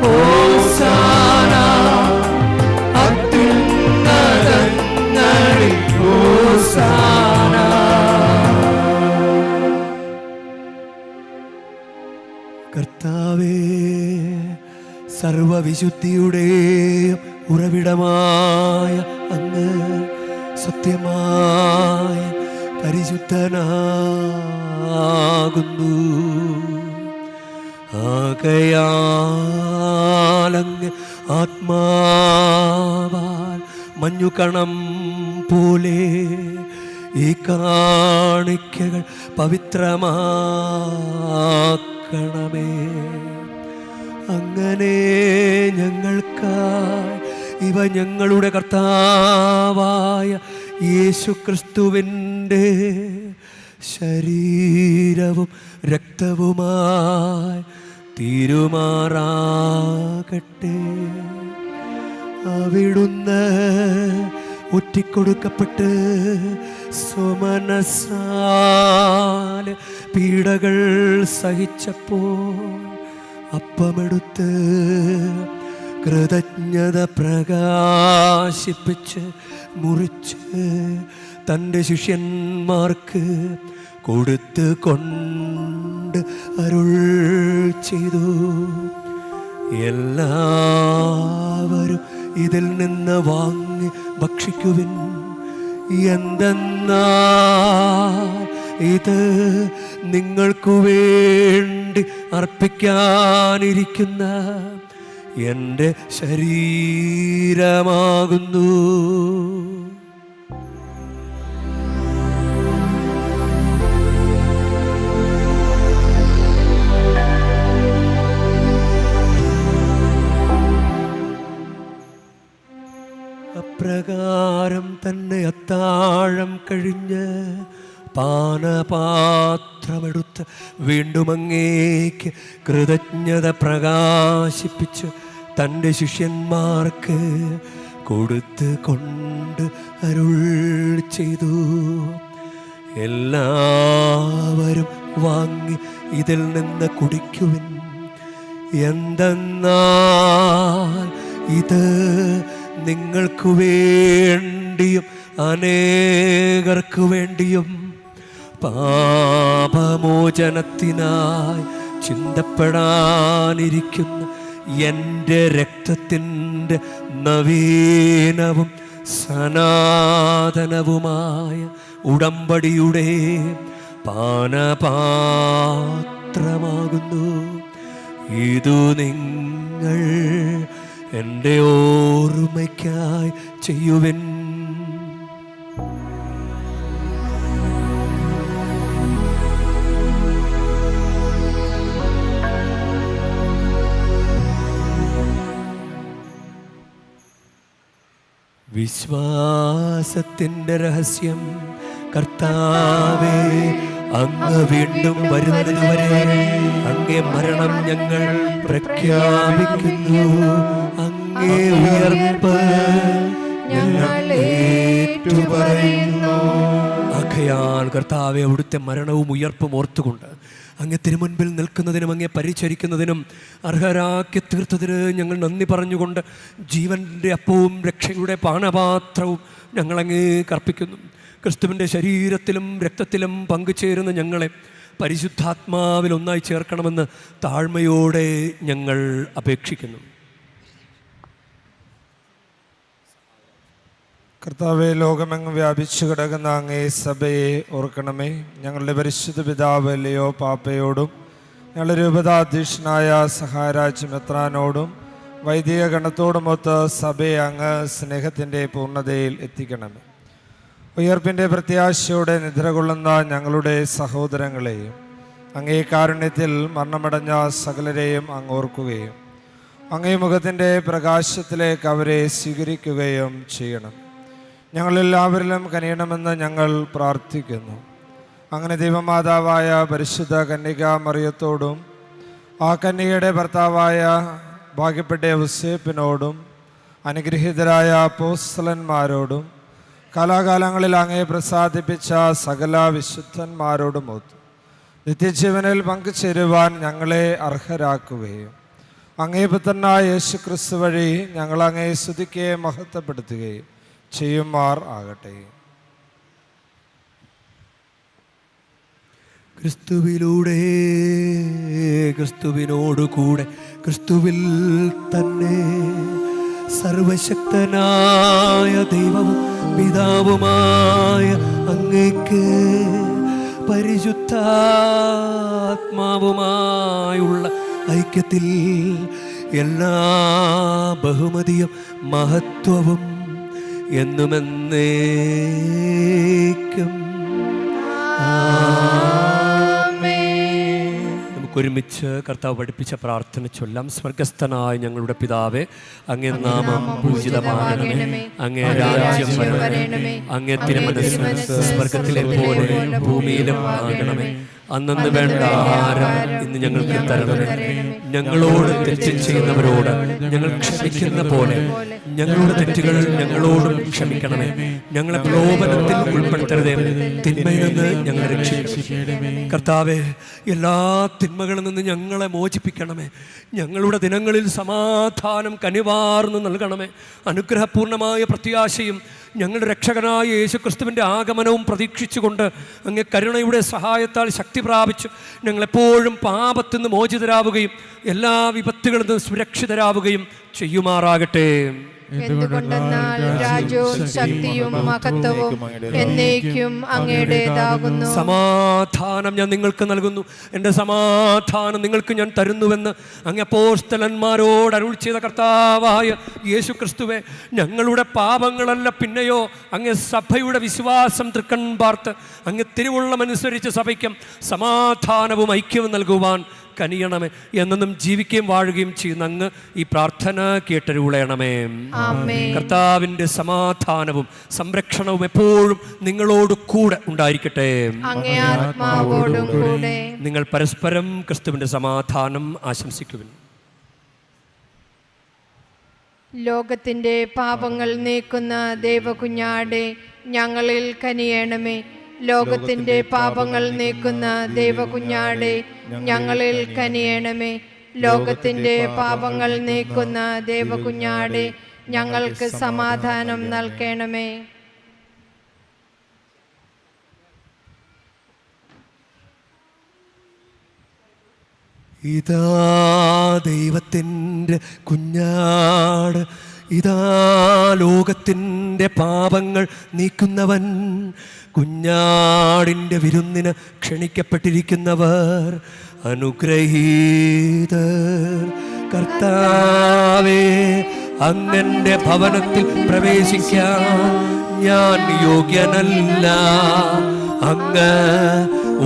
ഹോസാന അത്യുന്നതങ്ങളിൽ ഹോസാന. കർത്താവേ, സർവവിശുദ്ധിയുടെ ഉറവിടമായ അങ്ങ് സത്യമായ പരിശുദ്ധനാകുന്നു. ആകയാലങ്ങ് ആത്മാവാൽ മഞ്ഞുകണം പോലെ ഈ കാണിക്കകൾ പവിത്രമാക്കണമേ. അങ്ങനെ ഞങ്ങൾക്കായി ഇവ ഞങ്ങളുടെ കർത്താവായ യേശുക്രിസ്തുവിൻ്റെ ശരീരവും രക്തവുമായി തീരുമാറാകട്ടെ. അവിടുന്ന് ഒറ്റിക്കൊടുക്കപ്പെട്ട് സ്വമനസാല് പീഡകൾ സഹിച്ചപ്പോൾ അപ്പമെടുത്ത് കൃതജ്ഞത പ്രകാശിപ്പിച്ച് മുറിച്ച് തൻ്റെ ശിഷ്യന്മാർക്ക് കൊടുത്ത് കൊണ്ട് അരുൾ ചെയ്തു. എല്ലാവരും ഇതിൽ നിന്ന് വാങ്ങി ഭക്ഷിക്കുവിൻ. എന്തെന്നാൽ ഇത് നിങ്ങൾക്കു വേണ്ടി അർപ്പിക്കാനിരിക്കുന്ന എൻ്റെ ശരീരമാകുന്നു. അപ്രകാരം തന്നെ അത്താഴം കഴിഞ്ഞ് പാനപാത്രമെടുത്ത് വീണ്ടും അങ്ങേക്ക് കൃതജ്ഞത പ്രകാശിപ്പിച്ച് തൻ്റെ ശിഷ്യന്മാർക്ക് കൊടുത്ത് കൊണ്ട് അരുൾ ചെയ്തു. എല്ലാവരും വാങ്ങി ഇതിൽ നിന്ന് കുടിക്കുവിൻ. എന്തെന്നാൽ ഇത് നിങ്ങൾക്കു വേണ്ടിയും അനേകർക്കു വേണ്ടിയും പാപമോചനത്തിനായി ചിന്തപ്പെടാനിരിക്കുന്ന എൻ്റെ രക്തത്തിൻ്റെ നവീനവും സനാതനവുമായ ഉടമ്പടിയുടെ പാനപാത്രമാകുന്നു. ഇതു നിങ്ങൾ എൻ്റെ ഓർമ്മയ്ക്കായി ചെയ്യുവിൻ. വിശ്വാസത്തിൻ്റെ രഹസ്യം. കർത്താവേ, അങ്ങ് വീണ്ടും വരുന്നതുവരെ അങ്ങേ മരണം ഞങ്ങൾ പ്രഖ്യാപിക്കുന്നു. അങ്ങേ ഉയർപ്പ് ഞങ്ങൾ ഏറ്റുപറയുന്നു. ആകയാൽ കർത്താവേ, അവിടുത്തെ മരണവും ഉയർപ്പും ഓർത്തുകൊണ്ട് അങ്ങേ തിരുമുൻപിൽ നിൽക്കുന്നതിനും അങ്ങേ പരിചരിക്കുന്നതിനും അർഹരാക്കി തീർത്തതിന് ഞങ്ങൾ നന്ദി പറഞ്ഞുകൊണ്ട് ജീവൻ്റെ അപ്പവും രക്ഷയുടെ പാനപാത്രവും ഞങ്ങളങ്ങേ കർപ്പിക്കുന്നു. ക്രിസ്തുവിൻ്റെ ശരീരത്തിലും രക്തത്തിലും പങ്കുചേരുന്ന ഞങ്ങളെ പരിശുദ്ധാത്മാവിൽ ഒന്നായി ചേർക്കണമെന്ന് താഴ്മയോടെ ഞങ്ങൾ അപേക്ഷിക്കുന്നു. കർത്താവെ, ലോകമെങ്ങും വ്യാപിച്ചു കിടക്കുന്ന അങ്ങേ സഭയെ ഓർക്കണമേ. ഞങ്ങളുടെ പരിശുദ്ധ പിതാവ് ലിയോ പാപ്പയോടും ഞങ്ങളുടെ രൂപതാധ്യക്ഷനായ സഹായരാജ് മെത്രാനോടും വൈദിക ഗണത്തോടുമൊത്ത് സഭയെ അങ്ങ് സ്നേഹത്തിൻ്റെ പൂർണ്ണതയിൽ എത്തിക്കണമേ. ഉയർപ്പിൻ്റെ പ്രത്യാശയോടെ നിദ്ര കൊള്ളുന്ന ഞങ്ങളുടെ സഹോദരങ്ങളെയും അങ്ങേ കാരുണ്യത്തിൽ മരണമടഞ്ഞ സകലരെയും അങ്ങ് ഓർക്കുകയും അങ്ങേ മുഖത്തിൻ്റെ പ്രകാശത്തിലേക്ക് അവരെ സ്വീകരിക്കുകയും ചെയ്യണം. ഞങ്ങളെല്ലാവരിലും കനിയണമെന്ന് ഞങ്ങൾ പ്രാർത്ഥിക്കുന്നു. അങ്ങനെ ദൈവമാതാവായ പരിശുദ്ധ കന്യക മറിയത്തോടും ആ കന്യകയുടെ ഭർത്താവായ ഭാഗ്യപ്പെട്ട ഔസേപ്പിനോടും അനുഗ്രഹീതരായ അപ്പോസ്തലന്മാരോടും കാലാകാലങ്ങളിൽ അങ്ങേ പ്രസാദിപ്പിച്ച സകല വിശുദ്ധന്മാരോടുമൊത്ത് നിത്യജീവനിൽ പങ്കുചേരുവാൻ ഞങ്ങളെ അർഹരാക്കുകയും അങ്ങേ പുത്രനായ യേശു ക്രിസ്തു വഴി ഞങ്ങൾ അങ്ങേ സ്തുതിക്കുകയും മഹത്വപ്പെടുത്തുകയും ചെയ്യുമാർ ആകട്ടെ. ക്രിസ്തുവിലൂടെ, ക്രിസ്തുവിനോടുകൂടെ, ക്രിസ്തുവിൽ തന്നെ സർവശക്തനായ ദൈവവും പിതാവുമായ അങ്ങേക്ക് പരിശുദ്ധാത്മാവുമായുള്ള ഐക്യത്തിൽ എല്ലാ ബഹുമതിയും മഹത്വവും എന്നുമെന്നേക്കും ഒരുമിച്ച് കർത്താവ് പഠിപ്പിച്ച പ്രാർത്ഥന ചൊല്ലാം. സ്വർഗസ്ഥനായ ഞങ്ങളുടെ പിതാവേ, അങ്ങേ നാമം പൂജിതമാകണമേ, അങ്ങേ രാജ്യം വരണമേ, അങ്ങേ തിരുമനസ്സ് സ്വർഗത്തിലെ പോലെ ഭൂമിയിലും ആകണമേ. അന്നു വേണ്ട ആഹാരം ഇന്ന് ഞങ്ങൾക്ക് തരണമേ. ഞങ്ങളോട് തെറ്റ് ചെയ്യുന്നവരോട് ഞങ്ങൾ ക്ഷമിക്കുന്ന പോലെ ഞങ്ങളുടെ തെറ്റുകൾ ഞങ്ങളോടും ക്ഷമിക്കണമേ. ഞങ്ങളെ പ്രലോഭനത്തിൽ ഉൾപ്പെടുത്തരുതേ, തിന്മയിൽ നിന്ന് ഞങ്ങളെ രക്ഷിക്കണമേ. കർത്താവേ, എല്ലാ തിന്മകളിൽ നിന്ന് ഞങ്ങളെ മോചിപ്പിക്കണമേ. ഞങ്ങളുടെ ദിനങ്ങളിൽ സമാധാനം കനിവാർന്ന് നൽകണമേ. അനുഗ്രഹപൂർണമായ പ്രത്യാശയും ഞങ്ങളുടെ രക്ഷകനായ യേശുക്രിസ്തുവിൻ്റെ ആഗമനവും പ്രതീക്ഷിച്ചുകൊണ്ട് അങ്ങേ കരുണയുടെ സഹായത്താൽ ശക്തി പ്രാപിച്ച് ഞങ്ങളെപ്പോഴും പാപത്തിൽ നിന്ന് മോചിതരാവുകയും എല്ലാ വിപത്തുകളിൽ നിന്ന് സുരക്ഷിതരാവുകയും ചെയ്യുമാറാകട്ടെ. എന്തുകൊണ്ടെന്നാൽ രാജ്യവും ശക്തിയും മഹത്വവും എന്നേക്കും അങ്ങയുടേതാകുന്നു. സമാധാനം ഞാൻ നിങ്ങൾക്ക് നൽകുന്നു, എൻ്റെ സമാധാനം നിങ്ങൾക്ക് ഞാൻ തരുന്നുവെന്ന് അങ്ങ് അപ്പോസ്തലന്മാരോട് അരുൾ ചെയ്ത കർത്താവായ യേശു ക്രിസ്തുവേ, ഞങ്ങളുടെ പാപങ്ങളല്ല പിന്നെയോ അങ്ങ് സഭയുടെ വിശ്വാസം തൃക്കൺ പാർത്ത് അങ്ങ് തിരുവുള്ളമനുസരിച്ച് സഭയ്ക്കും സമാധാനവും ഐക്യവും നൽകുവാൻ കനിയണമേ. എന്നും ജീവിക്കുകയും വാഴുകയും ചെയ്യുന്ന അങ്ങ് ഈ പ്രാർത്ഥന കേട്ടരുളയണമേ. കർത്താവിൻ്റെ സമാധാനവും സംരക്ഷണവും എപ്പോഴും നിങ്ങളോട് കൂടെ ഉണ്ടായിരിക്കട്ടെ. നിങ്ങൾ പരസ്പരം ക്രിസ്തുവിൻ്റെ സമാധാനം ആശംസിക്കുവിൻ. ലോകത്തിന്റെ പാപങ്ങൾ നീക്കുന്ന ദൈവകുഞ്ഞാടെ ഞങ്ങളിൽ കനിയണമേ. ലോകത്തിന്റെ പാപങ്ങൾ നീക്കുന്ന ദൈവകുഞ്ഞാടെ ഞങ്ങളിൽ കനിയണമേ. ലോകത്തിന്റെ പാപങ്ങൾ നീക്കുന്ന ദൈവകുഞ്ഞാടെ ഞങ്ങൾക്ക് സമാധാനം നൽകണമേ. ഇതാ ദൈവത്തിൻ്റെ കുഞ്ഞാട്, ഇതാ ലോകത്തിൻ്റെ പാപങ്ങൾ നീക്കുന്നവൻ. കുഞ്ഞാടിൻ്റെ വിരുന്നിന് ക്ഷണിക്കപ്പെട്ടിരിക്കുന്നവർ അനുഗ്രഹീതർ. കർത്താവേ, അങ്ങന്റെ ഭവനത്തിൽ പ്രവേശിക്കാൻ ഞാൻ യോഗ്യനല്ല. അങ്ങ്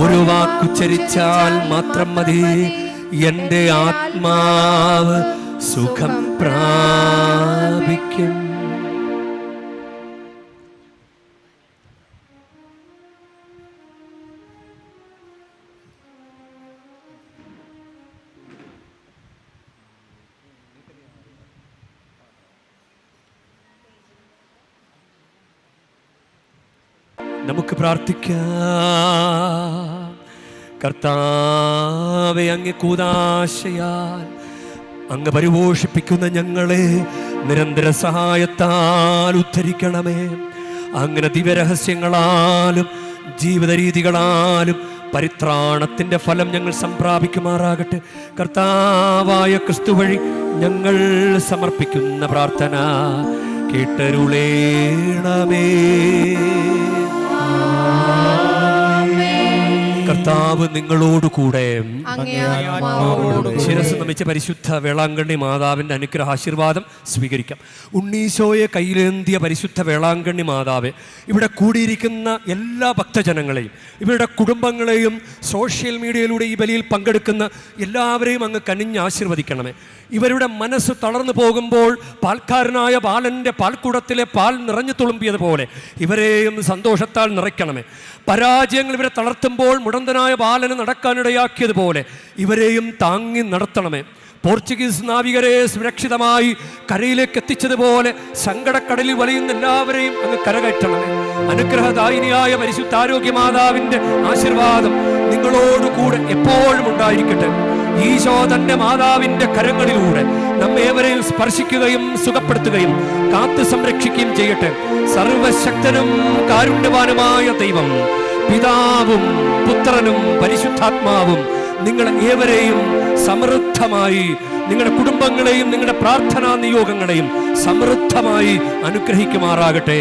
ഒരു വാക്കുച്ചരിച്ചാൽ മാത്രം മതി, എൻ്റെ ആത്മാവ് സുഖം പ്രാപിക്കും. നമുക്ക് പ്രാർത്ഥിക്കാം. കർത്താവേ, അങ്ങ് കൂദാശയാൽ അങ്ങ് പരിപോഷിപ്പിക്കുന്ന ഞങ്ങളെ നിരന്തര സഹായത്താൽ ഉദ്ധരിക്കണമേ. അങ്ങനെ ദിവ്യരഹസ്യങ്ങളാലും ജീവിത രീതികളാലും പരിത്രാണത്തിൻ്റെ ഫലം ഞങ്ങൾ സംപ്രാപിക്കുമാറാകട്ടെ. കർത്താവായ ക്രിസ്തു വഴി ഞങ്ങൾ സമർപ്പിക്കുന്ന പ്രാർത്ഥന കേട്ടരുളേണമേ. കർത്താവ് നിങ്ങളോടുകൂടെ. അങ്ങേ ആത്മാവോടുകൂടെ. ശിരസ് നമിച്ച പരിശുദ്ധ വേളാങ്കണ്ണി മാതാവിൻ്റെ അനുഗ്രഹ ആശീർവാദം സ്വീകരിക്കാം. ഉണ്ണീശോയെ കയ്യിലേന്തിയ പരിശുദ്ധ വേളാങ്കണ്ണി മാതാവെ, ഇവിടെ കൂടിയിരിക്കുന്ന എല്ലാ ഭക്തജനങ്ങളെയും ഇവരുടെ കുടുംബങ്ങളെയും സോഷ്യൽ മീഡിയയിലൂടെ ഈ ബലിയിൽ പങ്കെടുക്കുന്ന എല്ലാവരെയും അങ്ങ് കനിഞ്ഞ് ആശീർവദിക്കണമേ. ഇവരുടെ മനസ്സ് തളർന്നു പോകുമ്പോൾ പാൽക്കാരനായ ബാലൻ്റെ പാൽക്കുടത്തിലെ പാൽ നിറഞ്ഞു തുളുമ്പിയതുപോലെ ഇവരെയും സന്തോഷത്താൽ നിറയ്ക്കണമേ. പരാജയങ്ങൾ ഇവരെ തളർത്തുമ്പോൾ മുടന്തനായ ബാലന് നടക്കാനിടയാക്കിയതുപോലെ ഇവരെയും താങ്ങി നടത്തണമേ. പോർച്ചുഗീസ് നാവികരെ സുരക്ഷിതമായി കരയിലേക്ക് എത്തിച്ചതുപോലെ സങ്കടക്കടലിൽ വലയുന്ന എല്ലാവരെയും അങ്ങ് കരകയറ്റണമേ. അനുഗ്രഹദായിനിയായ പരിശുദ്ധ ആരോഗ്യമാതാവിൻ്റെ ആശീർവാദം നിങ്ങളോടുകൂടെ എപ്പോഴും ഉണ്ടായിരിക്കട്ടെ. ഈശോ തന്റെ മാതാവിന്റെ കരങ്ങളിലൂടെ നമ്മേവരെയും സ്പർശിക്കുകയും സുഖപ്പെടുത്തുകയും കാത്തു സംരക്ഷിക്കുകയും ചെയ്യട്ടെ. സർവശക്തനും കാരുണ്യവാനുമായ ദൈവം, പിതാവും പുത്രനും പരിശുദ്ധാത്മാവും നിങ്ങൾ ഏവരെയും സമൃദ്ധമായി, നിങ്ങളുടെ കുടുംബങ്ങളെയും നിങ്ങളുടെ പ്രാർത്ഥനാ നിയോഗങ്ങളെയും സമൃദ്ധമായി അനുഗ്രഹിക്കുമാറാകട്ടെ.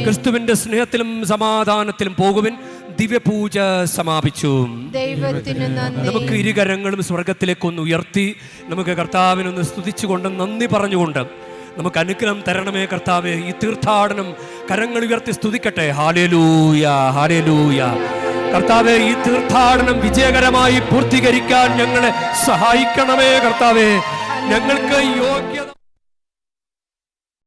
ക്രിസ്തുവിന്റെ സ്നേഹത്തിലും സമാധാനത്തിലും പോകുവിൻ. ദിവ്യപൂജ സമാപിച്ചു. ദൈവത്തിന് നന്ദി. നമുക്ക് ഇരുകരങ്ങളും സ്വർഗത്തിലേക്കൊന്ന് ഉയർത്തി നമുക്ക് കർത്താവിനൊന്ന് സ്തുതിച്ചുകൊണ്ട് നന്ദി പറഞ്ഞുകൊണ്ട് നമുക്ക് അനുഗ്രഹം തരണമേ കർത്താവേ. ഈ തീർത്ഥാടനം കരങ്ങൾ ഉയർത്തി സ്തുതിക്കട്ടെ. ഹല്ലേലൂയ, ഹല്ലേലൂയ. കർത്താവേ, ഈ തീർത്ഥാടനം വിജയകരമായി പൂർത്തീകരിക്കാൻ ഞങ്ങളെ സഹായിക്കണമേ കർത്താവേ. ഞങ്ങൾക്ക് യോഗ്യത